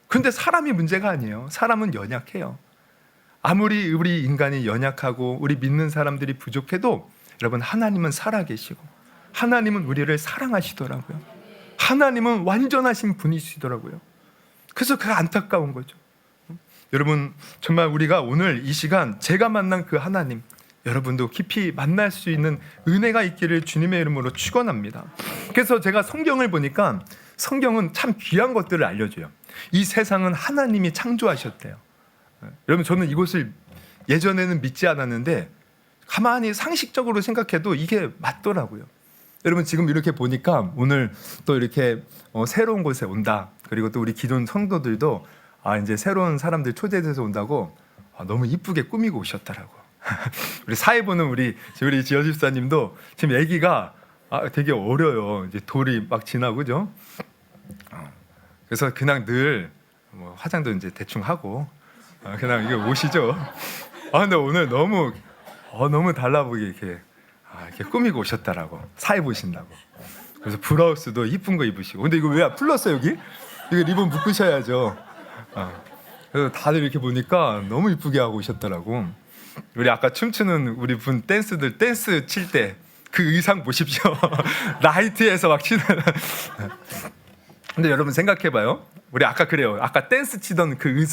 그런데 사람이 문제가 아니에요. 사람은 연약해요. 아무리 우리 인간이 연약하고 우리 믿는 사람들이 부족해도 여러분 하나님은 살아계시고 하나님은 우리를 사랑하시더라고요. 하나님은 완전하신 분이시더라고요. 그래서 그게 안타까운 거죠. 여러분 정말 우리가 오늘 이 시간 제가 만난 그 하나님 여러분도 깊이 만날 수 있는 은혜가 있기를 주님의 이름으로 축원합니다. 그래서 제가 성경을 보니까 성경은 참 귀한 것들을 알려줘요. 이 세상은 하나님이 창조하셨대요. 여러분 저는 이것을 예전에는 믿지 않았는데 가만히 상식적으로 생각해도 이게 맞더라고요. 여러분 지금 이렇게 보니까 오늘 또 이렇게 새로운 곳에 온다. 그리고 또 우리 기존 성도들도 이제 새로운 사람들 초대돼서 온다고 너무 이쁘게 꾸미고 오셨더라고. 우리 사회 보는 우리 지여 집사님도 지금 아기가 되게 어려요. 이제 돌이 막 지나고 그죠? 그래서 그냥 늘 화장도 이제 대충 하고 그냥 이게 오시죠. 근데 오늘 너무 달라 보이게 이렇게 꾸미고 오셨다라고 사회 보신다고. 그래서 브라우스도 이쁜 거 입으시고. 근데 이거 왜 풀렀어 여기? 이거 리본 묶으셔야죠. 그래서 다들 이렇게 보니까 너무 이쁘게 하고 오셨더라고. 우리 아까 춤추는 우리 분 댄스 칠 때 그 의상 보십시오. 라이트에서 막 치는. 근데 여러분 생각해봐요. 우리 아까 그래요. 아까 댄스 치던 그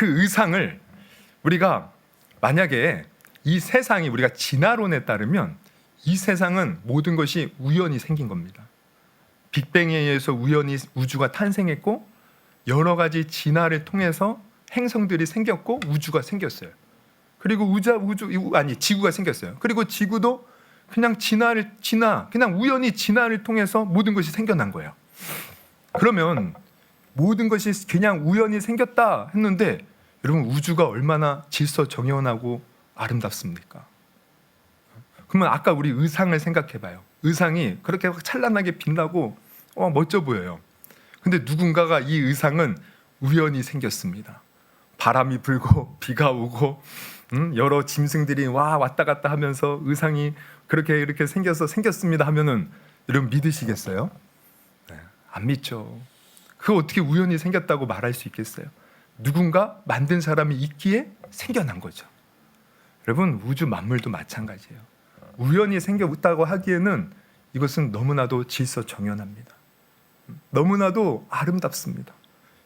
의상을 우리가 만약에 이 세상이 우리가 진화론에 따르면 이 세상은 모든 것이 우연히 생긴 겁니다. 빅뱅에 의해서 우연히 우주가 탄생했고 여러 가지 진화를 통해서 행성들이 생겼고 우주가 생겼어요. 그리고 지구가 생겼어요. 그리고 지구도 그냥 그냥 우연히 진화를 통해서 모든 것이 생겨난 거예요. 그러면 모든 것이 그냥 우연히 생겼다 했는데 여러분 우주가 얼마나 질서정연하고 아름답습니까? 그러면 아까 우리 의상을 생각해봐요. 의상이 그렇게 찬란하게 빛나고 멋져 보여요. 근데 누군가가 이 의상은 우연히 생겼습니다. 바람이 불고 비가 오고 여러 짐승들이 왔다 갔다 하면서 의상이 그렇게 이렇게 생겼습니다 하면은 여러분 믿으시겠어요? 네, 안 믿죠. 그거 어떻게 우연히 생겼다고 말할 수 있겠어요? 누군가 만든 사람이 있기에 생겨난 거죠. 여러분 우주 만물도 마찬가지예요. 우연히 생겼다고 하기에는 이것은 너무나도 질서정연합니다. 너무나도 아름답습니다.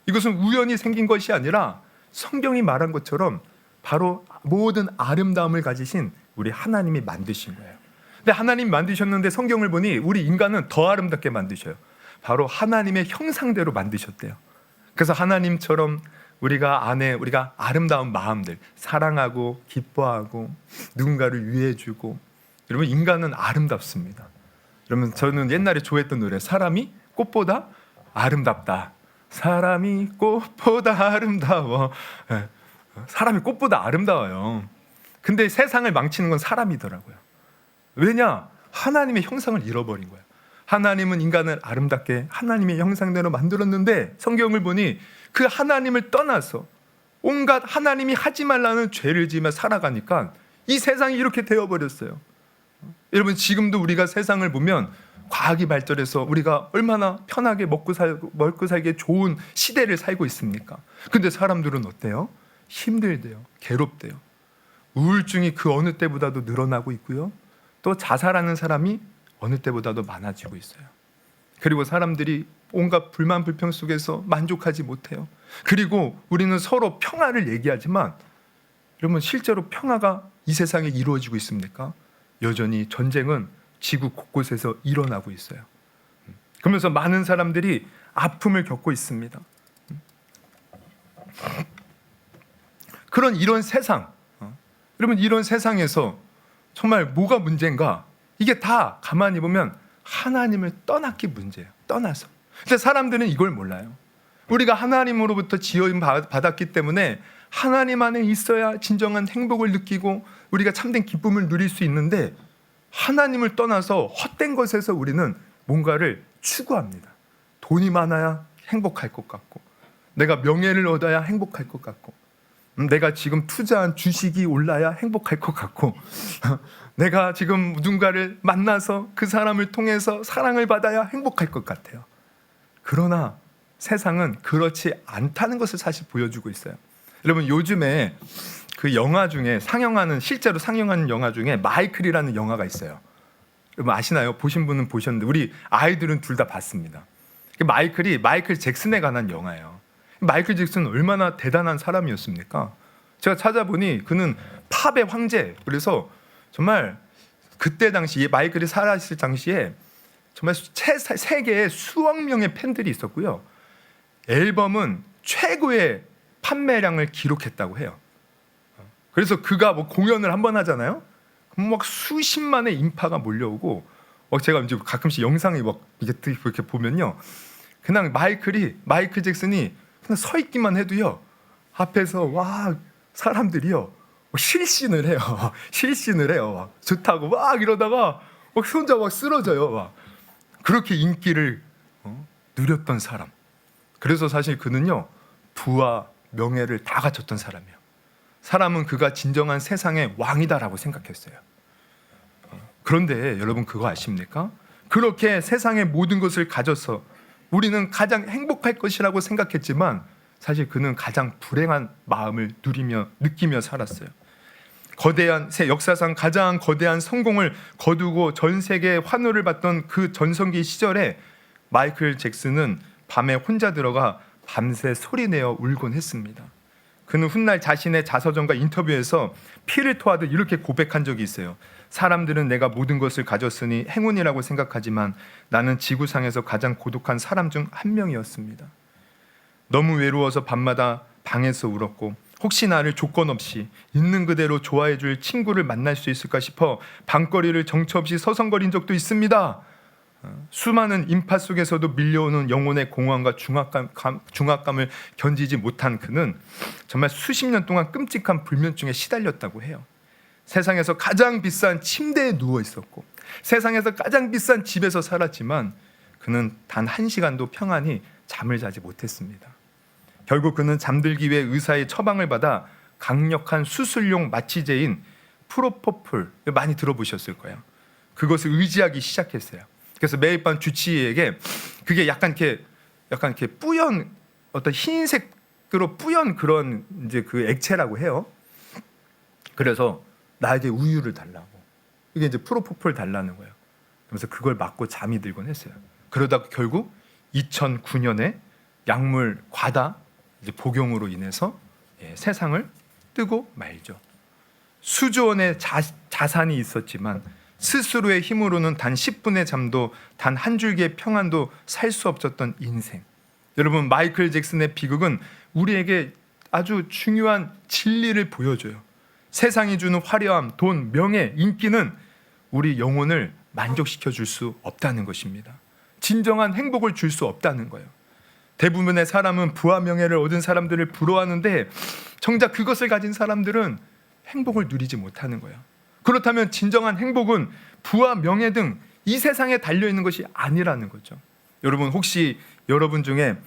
이것은 우연히 생긴 것이 아니라 성경이 말한 것처럼 바로 모든 아름다움을 가지신 우리 하나님이 만드신 거예요. 근데 하나님 만드셨는데 성경을 보니 우리 인간은 더 아름답게 만드셔요. 바로 하나님의 형상대로 만드셨대요. 그래서 하나님처럼 우리가 아름다운 마음들, 사랑하고 기뻐하고 누군가를 위해주고. 여러분 인간은 아름답습니다. 여러분 저는 옛날에 좋아했던 노래 사람이 꽃보다 아름답다. 사람이 꽃보다 아름다워. 사람이 꽃보다 아름다워요. 근데 세상을 망치는 건 사람이더라고요. 왜냐? 하나님의 형상을 잃어버린 거예요. 하나님은 인간을 아름답게 하나님의 형상대로 만들었는데 성경을 보니 그 하나님을 떠나서 온갖 하나님이 하지 말라는 죄를 지으며 살아가니까 이 세상이 이렇게 되어버렸어요. 여러분, 지금도 우리가 세상을 보면 과학이 발달해서 우리가 얼마나 편하게 먹고 살기에 좋은 시대를 살고 있습니까? 근데 사람들은 어때요? 힘들대요. 괴롭대요. 우울증이 그 어느 때보다도 늘어나고 있고요. 또 자살하는 사람이 어느 때보다도 많아지고 있어요. 그리고 사람들이 온갖 불만 불평 속에서 만족하지 못해요. 그리고 우리는 서로 평화를 얘기하지만 여러분, 실제로 평화가 이 세상에 이루어지고 있습니까? 여전히 전쟁은 지구 곳곳에서 일어나고 있어요. 그러면서 많은 사람들이 아픔을 겪고 있습니다. 이런 세상, 여러분, 이런 세상에서 정말 뭐가 문제인가? 이게 다 가만히 보면 하나님을 떠났기 문제예요. 떠나서. 근데 사람들은 이걸 몰라요. 우리가 하나님으로부터 지어임 받았기 때문에 하나님 안에 있어야 진정한 행복을 느끼고 우리가 참된 기쁨을 누릴 수 있는데, 하나님을 떠나서 헛된 것에서 우리는 뭔가를 추구합니다. 돈이 많아야 행복할 것 같고, 내가 명예를 얻어야 행복할 것 같고, 내가 지금 투자한 주식이 올라야 행복할 것 같고, 내가 지금 누군가를 만나서 그 사람을 통해서 사랑을 받아야 행복할 것 같아요. 그러나 세상은 그렇지 않다는 것을 사실 보여주고 있어요. 여러분, 요즘에 그 영화 중에 실제로 상영하는 영화 중에 마이클이라는 영화가 있어요. 여러분 아시나요? 보신 분은 보셨는데 우리 아이들은 둘 다 봤습니다. 마이클 잭슨에 관한 영화예요. 마이클 잭슨은 얼마나 대단한 사람이었습니까? 제가 찾아보니 그는 팝의 황제. 그래서 정말 그때 당시에 마이클이 살아있을 당시에 정말 세계에 수억 명의 팬들이 있었고요. 앨범은 최고의 판매량을 기록했다고 해요. 그래서 그가 뭐 공연을 한번 하잖아요. 그럼 막 수십만의 인파가 몰려오고, 제가 이제 가끔씩 영상에 막 이렇게 보면요, 그냥 마이클 잭슨이 그냥 서 있기만 해도요, 앞에서 와 사람들이요 실신을 해요. 실신을 해요. 막 좋다고 막 이러다가 막 혼자 막 쓰러져요. 막 그렇게 인기를 누렸던 사람. 그래서 사실 그는요, 부와 명예를 다 갖췄던 사람이에요. 사람은 그가 진정한 세상의 왕이다라고 생각했어요. 그런데 여러분, 그거 아십니까? 그렇게 세상의 모든 것을 가져서 우리는 가장 행복할 것이라고 생각했지만 사실 그는 가장 불행한 마음을 느끼며 살았어요. 역사상 가장 거대한 성공을 거두고 전 세계에 환호를 받던 그 전성기 시절에 마이클 잭슨은 밤에 혼자 들어가 밤새 소리내어 울곤 했습니다. 그는 훗날 자신의 자서전과 인터뷰에서 피를 토하듯 이렇게 고백한 적이 있어요. 사람들은 내가 모든 것을 가졌으니 행운이라고 생각하지만 나는 지구상에서 가장 고독한 사람 중 한 명이었습니다. 너무 외로워서 밤마다 방에서 울었고, 혹시 나를 조건 없이 있는 그대로 좋아해 줄 친구를 만날 수 있을까 싶어 방거리를 정처 없이 서성거린 적도 있습니다. 수많은 인파 속에서도 밀려오는 영혼의 공허함과 중압감을 견디지 못한 그는 정말 수십 년 동안 끔찍한 불면증에 시달렸다고 해요. 세상에서 가장 비싼 침대에 누워 있었고, 세상에서 가장 비싼 집에서 살았지만 그는 단 1시간도 평안히 잠을 자지 못했습니다. 결국 그는 잠들기 위해 의사의 처방을 받아 강력한 수술용 마취제인 프로포폴, 많이 들어보셨을 거예요. 그것을 의지하기 시작했어요. 그래서 매일 밤 주치의에게, 그게 약간 이렇게 뿌연, 어떤 흰색으로 뿌연 그런 이제 그 액체라고 해요. 그래서 나에게 우유를 달라고, 이게 이제 프로포폴 달라는 거예요. 그래서 그걸 맞고 잠이 들곤 했어요. 그러다 결국 2009년에 약물 과다 이제 복용으로 인해서 세상을 뜨고 말죠. 수조 원의 자산이 있었지만 스스로의 힘으로는 단 10분의 잠도, 단 한 줄기의 평안도 살 수 없었던 인생. 여러분, 마이클 잭슨의 비극은 우리에게 아주 중요한 진리를 보여줘요. 세상이 주는 화려함, 돈, 명예, 인기는 우리 영혼을 만족시켜 줄 수 없다는 것입니다. 진정한 행복을 줄 수 없다는 거예요. 대부분의 사람은 부와 명예를 얻은 사람들을 부러워하는데 정작 그것을 가진 사람들은 행복을 누리지 못하는 거예요. 그렇다면 진정한 행복은 부와 명예 등 이 세상에 달려있는 것이 아니라는 거죠. 여러분, 혹시 여러분 중에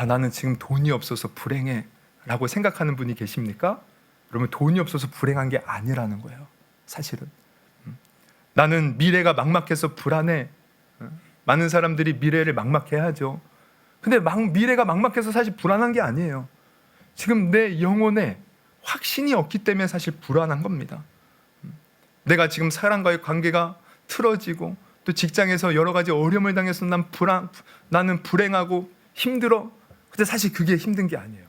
나는 지금 돈이 없어서 불행해, 라고 생각하는 분이 계십니까? 여러분, 돈이 없어서 불행한 게 아니라는 거예요. 사실은 나는 미래가 막막해서 불안해. 많은 사람들이 미래를 막막해하죠. 근데 미래가 막막해서 사실 불안한 게 아니에요. 지금 내 영혼에 확신이 없기 때문에 사실 불안한 겁니다. 내가 지금 사람과의 관계가 틀어지고 또 직장에서 여러 가지 어려움을 당해서 나는 불행하고 힘들어. 근데 사실 그게 힘든 게 아니에요.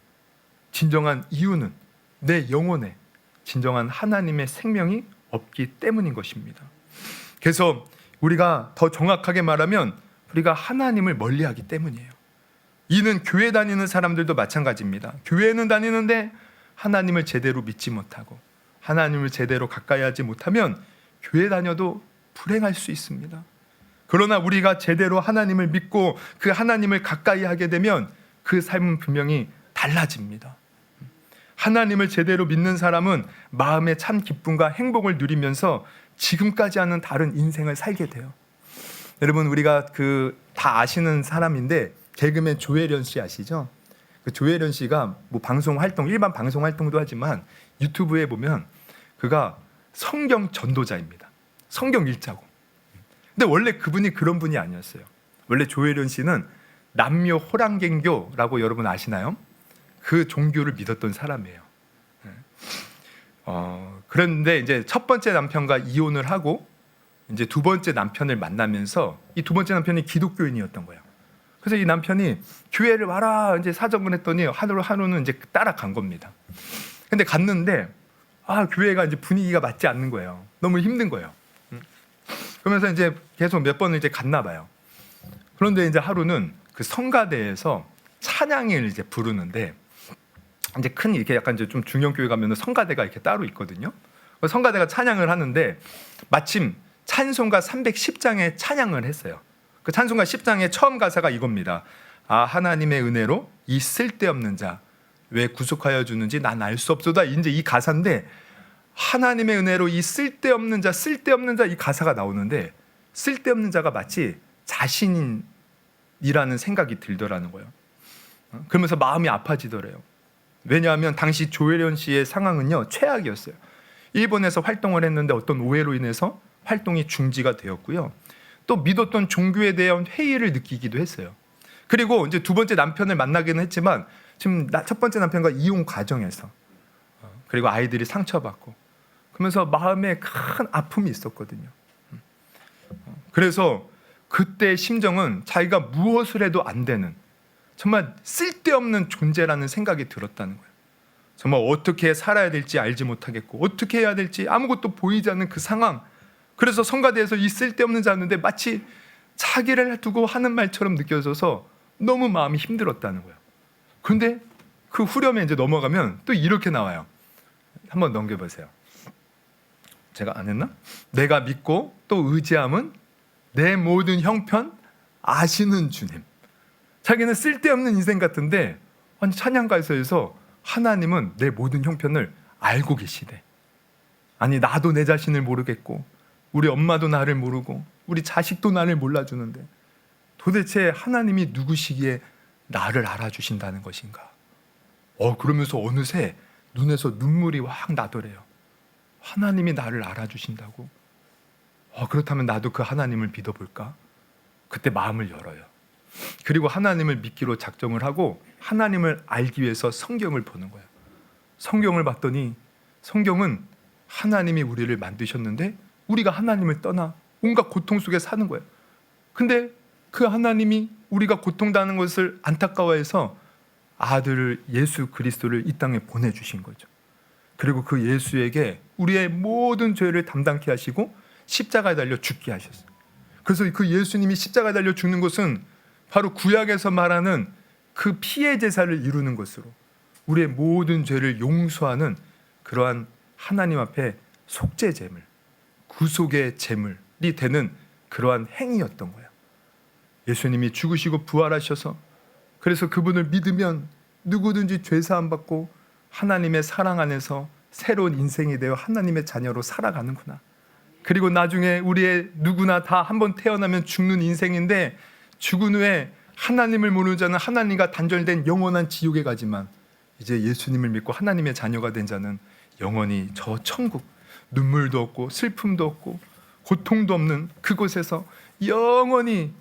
진정한 이유는 내 영혼에 진정한 하나님의 생명이 없기 때문인 것입니다. 그래서 우리가 더 정확하게 말하면 우리가 하나님을 멀리하기 때문이에요. 이는 교회 다니는 사람들도 마찬가지입니다. 교회는 다니는데 하나님을 제대로 믿지 못하고 하나님을 제대로 가까이 하지 못하면 교회 다녀도 불행할 수 있습니다. 그러나 우리가 제대로 하나님을 믿고 그 하나님을 가까이 하게 되면 그 삶은 분명히 달라집니다. 하나님을 제대로 믿는 사람은 마음의 참 기쁨과 행복을 누리면서 지금까지와는 다른 인생을 살게 돼요. 여러분, 우리가 다 아시는 사람인데 개그맨 조혜련 씨 아시죠? 그 조혜련 씨가 뭐 방송 활동, 일반 방송 활동도 하지만 유튜브에 보면 그가 성경 전도자입니다. 성경 읽자고. 근데 원래 그분이 그런 분이 아니었어요. 원래 조혜련 씨는 남묘 호랑갱교라고 여러분 아시나요? 그 종교를 믿었던 사람이에요. 그런데 이제 첫 번째 남편과 이혼을 하고 이제 두 번째 남편을 만나면서 이 두 번째 남편이 기독교인이었던 거예요. 그래서 이 남편이 교회를 와라 이제 사정을 했더니 하루는 이제 따라간 겁니다. 근데 갔는데 교회가 이제 분위기가 맞지 않는 거예요. 너무 힘든 거예요. 그러면서 이제 계속 몇 번을 이제 갔나 봐요. 그런데 이제 하루는 그 성가대에서 찬양을 이제 부르는데 이제 큰 이렇게 약간 이제 좀 중형 교회 가면은 성가대가 이렇게 따로 있거든요. 성가대가 찬양을 하는데 마침 찬송가 310장에 찬양을 했어요. 그 찬송가 10장의 처음 가사가 이겁니다. 하나님의 은혜로 이 쓸데없는 자 왜 구속하여 주는지 난 알 수 없소다. 이제 이 가사인데 하나님의 은혜로 이 쓸데없는 자 이 가사가 나오는데 쓸데없는 자가 마치 자신이라는 생각이 들더라는 거예요. 그러면서 마음이 아파지더래요. 왜냐하면 당시 조혜련 씨의 상황은요 최악이었어요. 일본에서 활동을 했는데 어떤 오해로 인해서 활동이 중지가 되었고요. 또 믿었던 종교에 대한 회의를 느끼기도 했어요. 그리고 이제 두 번째 남편을 만나기는 했지만 지금 첫 번째 남편과 이혼 과정에서 그리고 아이들이 상처받고 그러면서 마음에 큰 아픔이 있었거든요. 그래서 그때 심정은 자기가 무엇을 해도 안 되는 정말 쓸데없는 존재라는 생각이 들었다는 거예요. 정말 어떻게 살아야 될지 알지 못하겠고 어떻게 해야 될지 아무것도 보이지 않는 그 상황. 그래서 성가대에서 이 쓸데없는 자였는데 마치 자기를 두고 하는 말처럼 느껴져서 너무 마음이 힘들었다는 거예요. 그런데 그 후렴에 이제 넘어가면 또 이렇게 나와요. 한번 넘겨보세요. 제가 안 했나? 내가 믿고 또 의지함은 내 모든 형편 아시는 주님. 자기는 쓸데없는 인생 같은데 아니 찬양가에서 하나님은 내 모든 형편을 알고 계시대. 아니 나도 내 자신을 모르겠고 우리 엄마도 나를 모르고 우리 자식도 나를 몰라주는데 도대체 하나님이 누구시기에 나를 알아주신다는 것인가? 그러면서 어느새 눈에서 눈물이 확 나더래요. 하나님이 나를 알아주신다고? 그렇다면 나도 그 하나님을 믿어볼까? 그때 마음을 열어요. 그리고 하나님을 믿기로 작정을 하고 하나님을 알기 위해서 성경을 보는 거예요. 성경을 봤더니 성경은 하나님이 우리를 만드셨는데 우리가 하나님을 떠나 온갖 고통 속에 사는 거예요. 근데 그 하나님이 우리가 고통당하는 것을 안타까워해서 아들을 예수 그리스도를 이 땅에 보내주신 거죠. 그리고 그 예수에게 우리의 모든 죄를 담당케 하시고 십자가에 달려 죽게 하셨어요. 그래서 그 예수님이 십자가에 달려 죽는 것은 바로 구약에서 말하는 그 피의 제사를 이루는 것으로 우리의 모든 죄를 용서하는 그러한 하나님 앞에 속죄 제물, 구속의 제물이 되는 그러한 행위였던 거예요. 예수님이 죽으시고 부활하셔서 그래서 그분을 믿으면 누구든지 죄 사함 받고 하나님의 사랑 안에서 새로운 인생이 되어 하나님의 자녀로 살아가는구나. 그리고 나중에 우리의 누구나 다 한번 태어나면 죽는 인생인데 죽은 후에 하나님을 모르는 자는 하나님과 단절된 영원한 지옥에 가지만 이제 예수님을 믿고 하나님의 자녀가 된 자는 영원히 저 천국, 눈물도 없고 슬픔도 없고 고통도 없는 그곳에서 영원히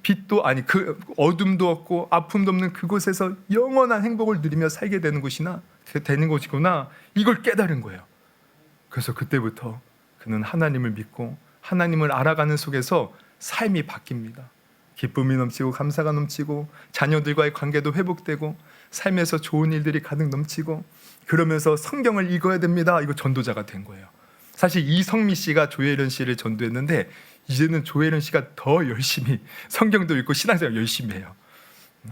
빛도 아니 그 어둠도 없고 아픔도 없는 그곳에서 영원한 행복을 누리며 살게 되는 곳이구나, 이걸 깨달은 거예요. 그래서 그때부터 그는 하나님을 믿고 하나님을 알아가는 속에서 삶이 바뀝니다. 기쁨이 넘치고 감사가 넘치고 자녀들과의 관계도 회복되고 삶에서 좋은 일들이 가득 넘치고, 그러면서 성경을 읽어야 됩니다, 이거 전도자가 된 거예요. 사실 이성미 씨가 조혜련 씨를 전도했는데 이제는 조혜련 씨가 더 열심히 성경도 읽고 신앙생활 열심히 해요.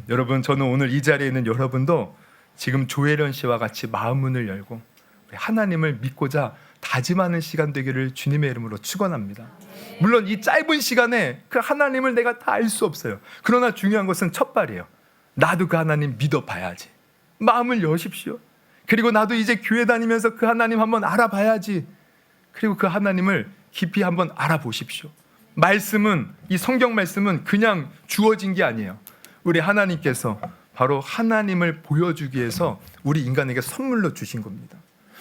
여러분, 저는 오늘 이 자리에 있는 여러분도 지금 조혜련 씨와 같이 마음 문을 열고 하나님을 믿고자 다짐하는 시간 되기를 주님의 이름으로 축원합니다. 물론 이 짧은 시간에 그 하나님을 내가 다 알 수 없어요. 그러나 중요한 것은 첫 발이에요. 나도 그 하나님 믿어봐야지. 마음을 여십시오. 그리고 나도 이제 교회 다니면서 그 하나님 한번 알아봐야지. 그리고 그 하나님을 깊이 한번 알아보십시오. 말씀은, 이 성경 말씀은 그냥 주어진 게 아니에요. 우리 하나님께서 바로 하나님을 보여주기 위해서 우리 인간에게 선물로 주신 겁니다.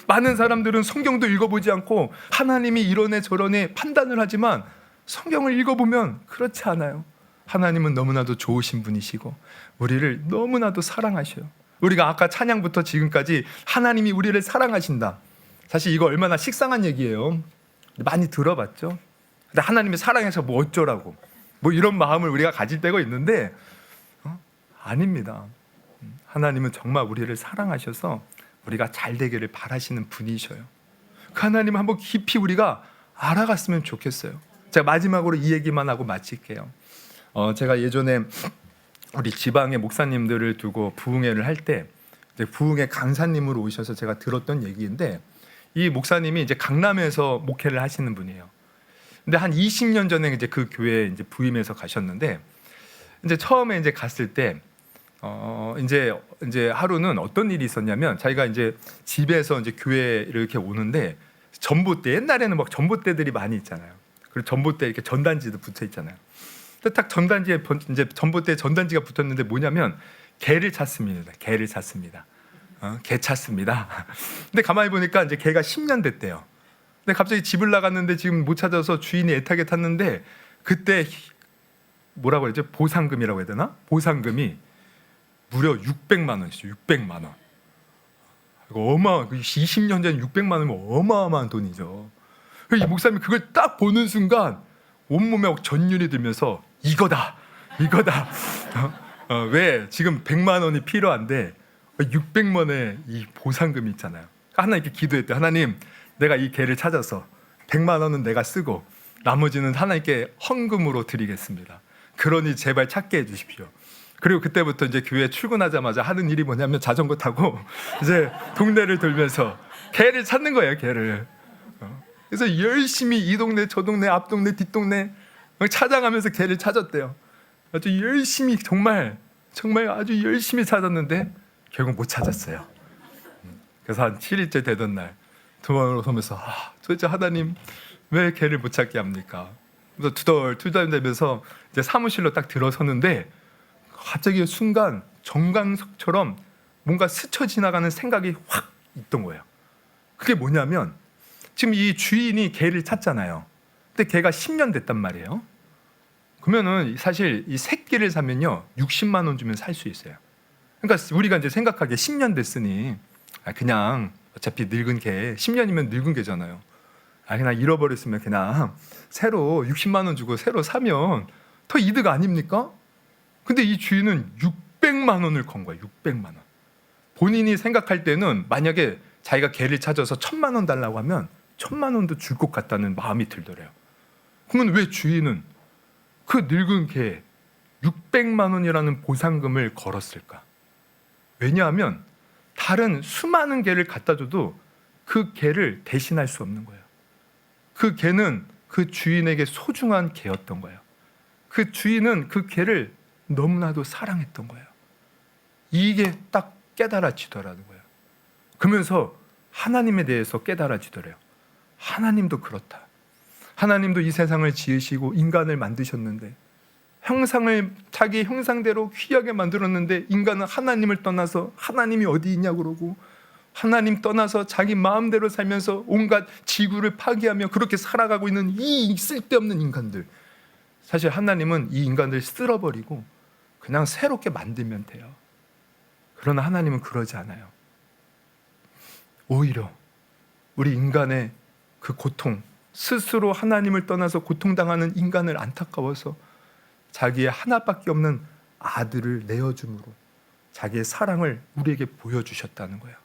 많은 사람들은 성경도 읽어보지 않고 하나님이 이러네 저러네 판단을 하지만 성경을 읽어보면 그렇지 않아요. 하나님은 너무나도 좋으신 분이시고 우리를 너무나도 사랑하셔요. 우리가 아까 찬양부터 지금까지 하나님이 우리를 사랑하신다, 사실 이거 얼마나 식상한 얘기예요. 많이 들어봤죠. 근데 하나님이 사랑해서 뭐 어쩌라고, 뭐 이런 마음을 우리가 가질 때가 있는데 아닙니다. 하나님은 정말 우리를 사랑하셔서 우리가 잘 되기를 바라시는 분이셔요. 그 하나님을 한번 깊이 우리가 알아갔으면 좋겠어요. 제가 마지막으로 이 얘기만 하고 마칠게요. 제가 예전에 우리 지방의 목사님들을 두고 부흥회를 할 때 부흥회 강사님으로 오셔서 제가 들었던 얘기인데, 이 목사님이 이제 강남에서 목회를 하시는 분이에요. 근데 한 20년 전에 이제 그 교회에 이제 부임해서 가셨는데, 이제 처음에 이제 갔을 때 이제 하루는 어떤 일이 있었냐면, 자기가 이제 집에서 이제 교회를 이렇게 오는데 전봇대, 옛날에는 막 전봇대들이 많이 있잖아요. 그리고 전봇대 이렇게 전단지도 붙어 있잖아요. 근데 딱 전단지에 이제 전봇대 전단지가 붙었는데 뭐냐면 개를 찾습니다. 개를 찾습니다. 개 찾습니다. 근데 가만히 보니까 이제 개가 10년 됐대요. 근데 갑자기 집을 나갔는데 지금 못 찾아서 주인이 애타게 탔는데, 그때 뭐라고 그러죠? 보상금이라고 해야 되나? 보상금이 무려 600만 원이죠. 600만 원. 이거 20년 전 600만 원이면 어마어마한 돈이죠. 이 목사님이 그걸 딱 보는 순간 온몸에 전율이 들면서 이거다. 왜 지금 100만 원이 필요한데 600만 원의 이 보상금이 있잖아요. 하나님께 기도했대. 하나님, 내가 이 개를 찾아서 100만 원은 내가 쓰고 나머지는 하나님께 헌금으로 드리겠습니다. 그러니 제발 찾게 해주십시오. 그리고 그때부터 이제 교회 출근하자마자 하는 일이 뭐냐면 자전거 타고 이제 동네를 돌면서 개를 찾는 거예요. 개를. 그래서 열심히 이 동네 저 동네 앞 동네 뒷동네 찾아가면서 개를 찾았대요. 아주 열심히, 정말 아주 열심히 찾았는데 결국 못 찾았어요. 그래서 한 7일째 되던 날 도망으로 서면서 도대체 하나님 왜 개를 못 찾게 합니까? 그래서 투덜투덜대면서 이제 사무실로 딱 들어서는데 갑자기 순간 정강석처럼 뭔가 스쳐 지나가는 생각이 확 있던 거예요. 그게 뭐냐면, 지금 이 주인이 개를 찾잖아요. 근데 개가 10년 됐단 말이에요. 그러면은 사실 이 새끼를 사면요 60만 원 주면 살 수 있어요. 그러니까 우리가 이제 생각하기에 10년 됐으니 그냥 어차피 늙은 개, 10년이면 늙은 개잖아요. 그냥 잃어버렸으면 그냥 새로 60만 원 주고 새로 사면 더 이득 아닙니까? 근데 이 주인은 600만 원을 건 거예요. 600만 원. 본인이 생각할 때는 만약에 자기가 개를 찾아서 1000만 원 달라고 하면 1000만 원도 줄 것 같다는 마음이 들더래요. 그러면 왜 주인은 그 늙은 개 600만 원이라는 보상금을 걸었을까? 왜냐하면 다른 수많은 개를 갖다 줘도 그 개를 대신할 수 없는 거예요. 그 개는 그 주인에게 소중한 개였던 거예요. 그 주인은 그 개를 너무나도 사랑했던 거예요. 이게 딱 깨달아지더라는 거예요. 그러면서 하나님에 대해서 깨달아지더래요. 하나님도 그렇다. 하나님도 이 세상을 지으시고 인간을 만드셨는데 자기 형상대로 귀하게 만들었는데 인간은 하나님을 떠나서 하나님이 어디 있냐 그러고 하나님 떠나서 자기 마음대로 살면서 온갖 지구를 파괴하며 그렇게 살아가고 있는 이 쓸데없는 인간들. 사실 하나님은 이 인간들 쓸어버리고 그냥 새롭게 만들면 돼요. 그러나 하나님은 그러지 않아요. 오히려 우리 인간의 그 고통, 스스로 하나님을 떠나서 고통당하는 인간을 안타까워서 자기의 하나밖에 없는 아들을 내어줌으로 자기의 사랑을 우리에게 보여주셨다는 거예요.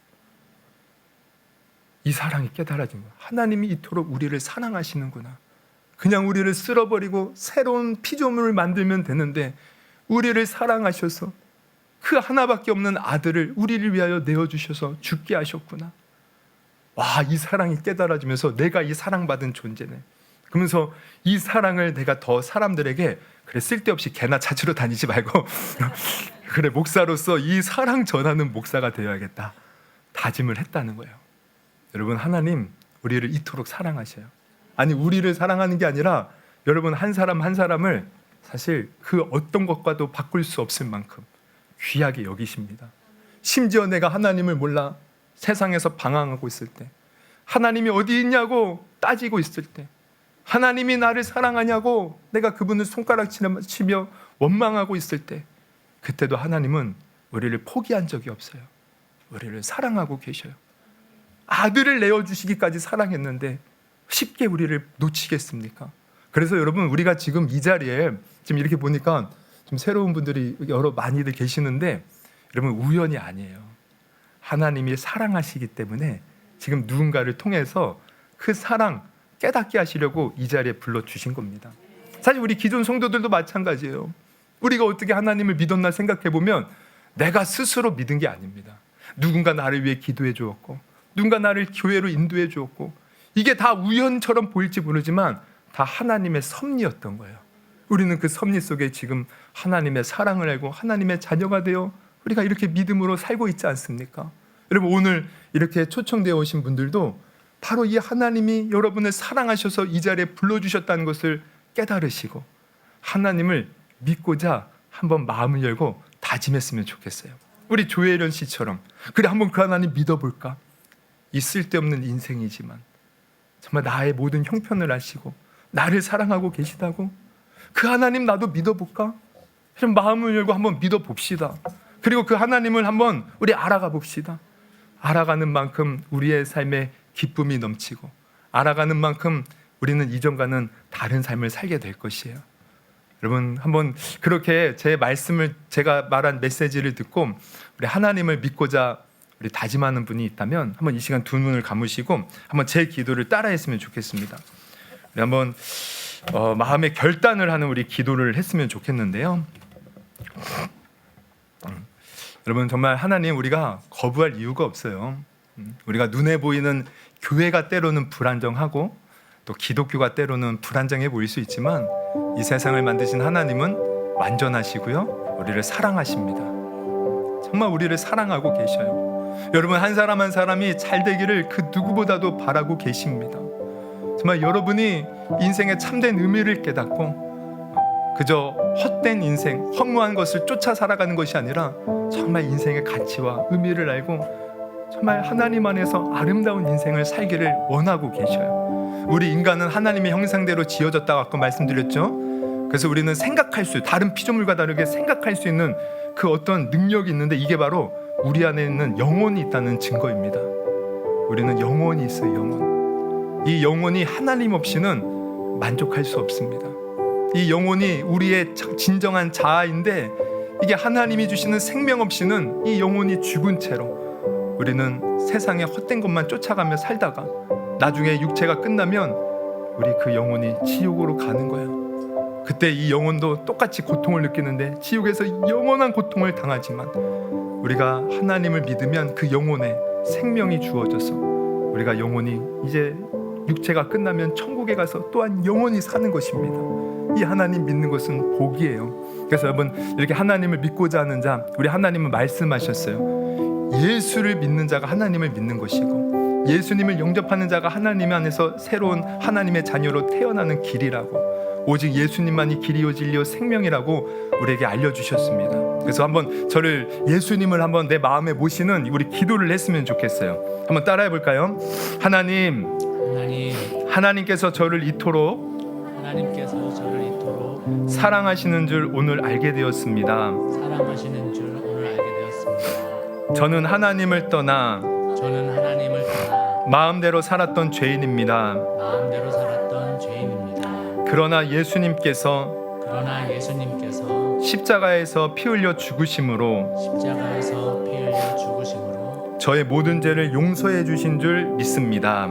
이 사랑이 깨달아진 거예요. 하나님이 이토록 우리를 사랑하시는구나. 그냥 우리를 쓸어버리고 새로운 피조물을 만들면 되는데 우리를 사랑하셔서 그 하나밖에 없는 아들을 우리를 위하여 내어주셔서 죽게 하셨구나. 와, 이 사랑이 깨달아지면서 내가 이 사랑받은 존재네. 그러면서 이 사랑을 내가 더 사람들에게 그래 쓸데없이 개나 찾으러 다니지 말고 그래 목사로서 이 사랑 전하는 목사가 되어야겠다 다짐을 했다는 거예요. 여러분, 하나님 우리를 이토록 사랑하셔요. 아니, 우리를 사랑하는 게 아니라 여러분 한 사람 한 사람을 사실 그 어떤 것과도 바꿀 수 없을 만큼 귀하게 여기십니다. 심지어 내가 하나님을 몰라 세상에서 방황하고 있을 때, 하나님이 어디 있냐고 따지고 있을 때, 하나님이 나를 사랑하냐고 내가 그분을 손가락 치며 원망하고 있을 때, 그때도 하나님은 우리를 포기한 적이 없어요. 우리를 사랑하고 계셔요. 아들을 내어주시기까지 사랑했는데 쉽게 우리를 놓치겠습니까? 그래서 여러분, 우리가 지금 이 자리에 지금 이렇게 보니까 좀 새로운 분들이 많이들 계시는데, 여러분 우연이 아니에요. 하나님이 사랑하시기 때문에 지금 누군가를 통해서 그 사랑 깨닫게 하시려고 이 자리에 불러주신 겁니다. 사실 우리 기존 성도들도 마찬가지예요. 우리가 어떻게 하나님을 믿었나 생각해보면 내가 스스로 믿은 게 아닙니다. 누군가 나를 위해 기도해 주었고, 누군가 나를 교회로 인도해 주었고, 이게 다 우연처럼 보일지 모르지만 다 하나님의 섭리였던 거예요. 우리는 그 섭리 속에 지금 하나님의 사랑을 알고 하나님의 자녀가 되어 우리가 이렇게 믿음으로 살고 있지 않습니까? 여러분, 오늘 이렇게 초청되어 오신 분들도 바로 이 하나님이 여러분을 사랑하셔서 이 자리에 불러주셨다는 것을 깨달으시고 하나님을 믿고자 한번 마음을 열고 다짐했으면 좋겠어요. 우리 조혜련 씨처럼 그래 한번 그 하나님 믿어볼까? 이 쓸데없는 인생이지만 정말 나의 모든 형편을 아시고 나를 사랑하고 계시다고 그 하나님 나도 믿어볼까? 그럼 마음을 열고 한번 믿어봅시다. 그리고 그 하나님을 한번 우리 알아가 봅시다. 알아가는 만큼 우리의 삶에 기쁨이 넘치고 알아가는 만큼 우리는 이전과는 다른 삶을 살게 될 것이에요. 여러분, 한번 그렇게 제 말씀을, 제가 말한 메시지를 듣고 우리 하나님을 믿고자 우리 다짐하는 분이 있다면 한번 이 시간 두 눈을 감으시고 한번 제 기도를 따라했으면 좋겠습니다. 우리 한번 마음의 결단을 하는 우리 기도를 했으면 좋겠는데요. 여러분, 정말 하나님 우리가 거부할 이유가 없어요. 우리가 눈에 보이는 교회가 때로는 불안정하고 또 기독교가 때로는 불안정해 보일 수 있지만 이 세상을 만드신 하나님은 완전하시고요, 우리를 사랑하십니다. 정말 우리를 사랑하고 계셔요. 여러분, 한 사람 한 사람이 잘 되기를 그 누구보다도 바라고 계십니다. 정말 여러분이 인생의 참된 의미를 깨닫고 그저 헛된 인생, 허무한 것을 쫓아 살아가는 것이 아니라 정말 인생의 가치와 의미를 알고 정말 하나님 안에서 아름다운 인생을 살기를 원하고 계셔요. 우리 인간은 하나님의 형상대로 지어졌다고 아까 말씀드렸죠. 그래서 우리는 생각할 수, 다른 피조물과 다르게 생각할 수 있는 그 어떤 능력이 있는데 이게 바로 우리 안에 있는 영혼이 있다는 증거입니다. 우리는 영혼이 있어요. 영혼. 이 영혼이 하나님 없이는 만족할 수 없습니다. 이 영혼이 우리의 진정한 자아인데 이게 하나님이 주시는 생명 없이는 이 영혼이 죽은 채로 우리는 세상의 헛된 것만 쫓아가며 살다가 나중에 육체가 끝나면 우리 그 영혼이 지옥으로 가는 거예요. 그때 이 영혼도 똑같이 고통을 느끼는데 지옥에서 영원한 고통을 당하지만 우리가 하나님을 믿으면 그 영혼에 생명이 주어져서 우리가 영혼이 이제 육체가 끝나면 천국에 가서 또한 영원히 사는 것입니다. 이 하나님 믿는 것은 복이에요. 그래서 여러분, 이렇게 하나님을 믿고자 하는 자, 우리 하나님은 말씀하셨어요. 예수를 믿는 자가 하나님을 믿는 것이고 예수님을 영접하는 자가 하나님 안에서 새로운 하나님의 자녀로 태어나는 길이라고. 오직 예수님만이 길이요 진리요 생명이라고 우리에게 알려주셨습니다. 그래서 한번 저를 예수님을 한번 내 마음에 모시는 우리 기도를 했으면 좋겠어요. 한번 따라해 볼까요? 하나님, 하나님께서 저를 이토록 사랑하시는 줄 오늘 알게 되었습니다. 저는 하나님을 떠나 마음대로 살았던 죄인입니다. 그러나 예수님께서 십자가에서 피 흘려 죽으심으로 저의 모든 죄를 용서해 주신 줄 믿습니다.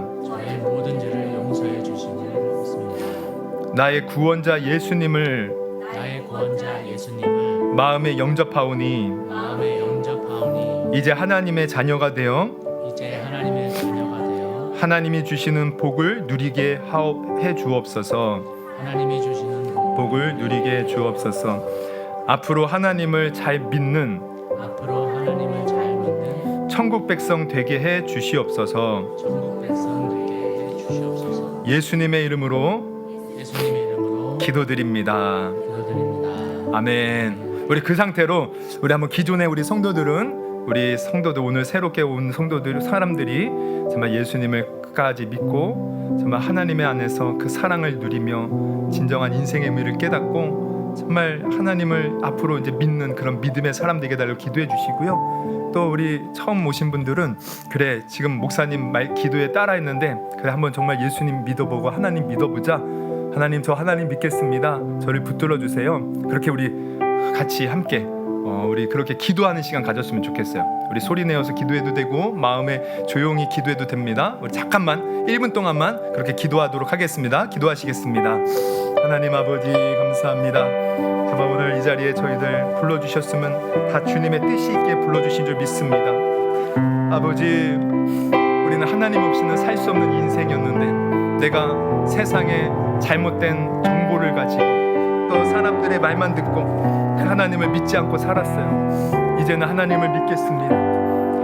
나의 구원자 예수님을 마음에 영접하오니 이제 하나님의 자녀가 되어 하나님이 주시는 복을 누리게 해 주옵소서. 복을 누리게 해 주옵소서. 앞으로 하나님을 잘 믿는 천국 백성 되게 해 주시옵소서. 예수님의 이름으로 기도드립니다. 아멘. 우리 그 상태로 우리 한번 기존에 우리 성도들 오늘 새롭게 온 성도들 사람들이 정말 예수님을 끝까지 믿고 정말 하나님의 안에서 그 사랑을 누리며 진정한 인생의 의미를 깨닫고 정말 하나님을 앞으로 이제 믿는 그런 믿음의 사람 되게 달라고 기도해 주시고요. 또 우리 처음 오신 분들은 그래 지금 목사님 말 기도에 따라했는데 그래 한번 정말 예수님 믿어보고 하나님 믿어보자. 하나님 저 하나님 믿겠습니다. 저를 붙들어 주세요. 그렇게 우리 같이 함께 우리 그렇게 기도하는 시간 가졌으면 좋겠어요. 우리 소리 내어서 기도해도 되고 마음에 조용히 기도해도 됩니다. 우리 잠깐만 1분 동안만 그렇게 기도하도록 하겠습니다. 기도하시겠습니다. 하나님 아버지 감사합니다. 정말 오늘 이 자리에 저희들 불러주셨으면 다 주님의 뜻이 있게 불러주신 줄 믿습니다. 아버지 우리는 하나님 없이는 살 수 없는 인생이었는데 내가 세상에 잘못된 정보를 가지고 또 사람들의 말만 듣고 그 하나님을 믿지 않고 살았어요. 이제는 하나님을 믿겠습니다.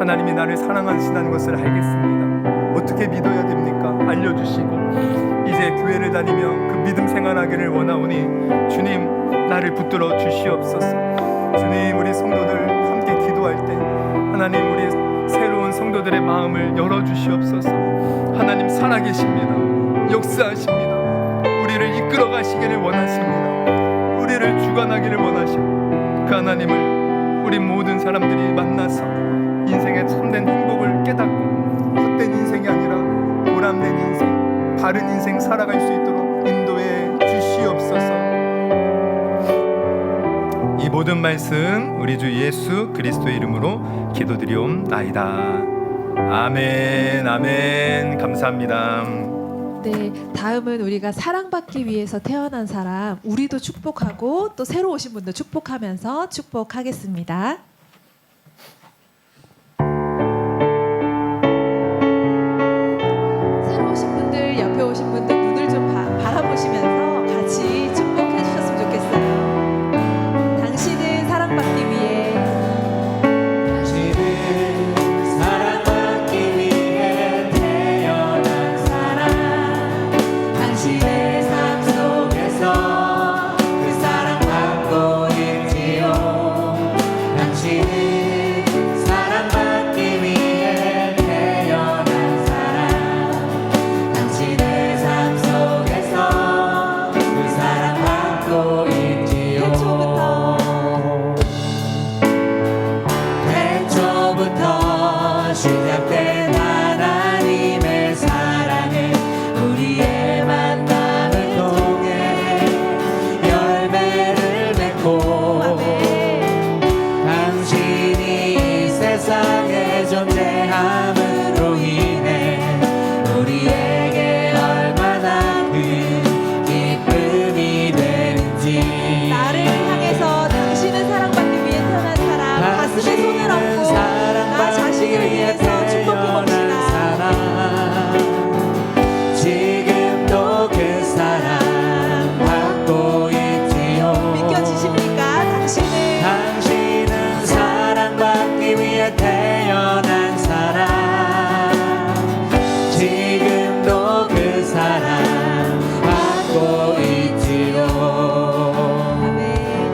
하나님이 나를 사랑하신다는 것을 알겠습니다. 어떻게 믿어야 됩니까? 알려주시고 이제 교회를 다니며 그 믿음 생활하기를 원하오니 주님 나를 붙들어 주시옵소서. 주님 우리 성도들 함께 기도할 때 하나님 우리 새로운 성도들의 마음을 열어주시옵소서. 하나님 살아계십니다. 역사하십니다. 우리를 이끌어 가시기를 원하십니다. 우리를 주관하기를 원하시고 그 하나님을 우리 모든 사람들이 만나서 인생의 참된 행복을 깨닫고 헛된 인생이 아니라 보람된 인생, 바른 인생 살아갈 수 있도록 인도해 주시옵소서. 이 모든 말씀 우리 주 예수 그리스도의 이름으로 기도드리옵나이다. 아멘. 아멘. 감사합니다. 네, 다음은 우리가 사랑받기 위해서 태어난 사람 우리도 축복하고 또 새로 오신 분도 축복하면서 축복하겠습니다.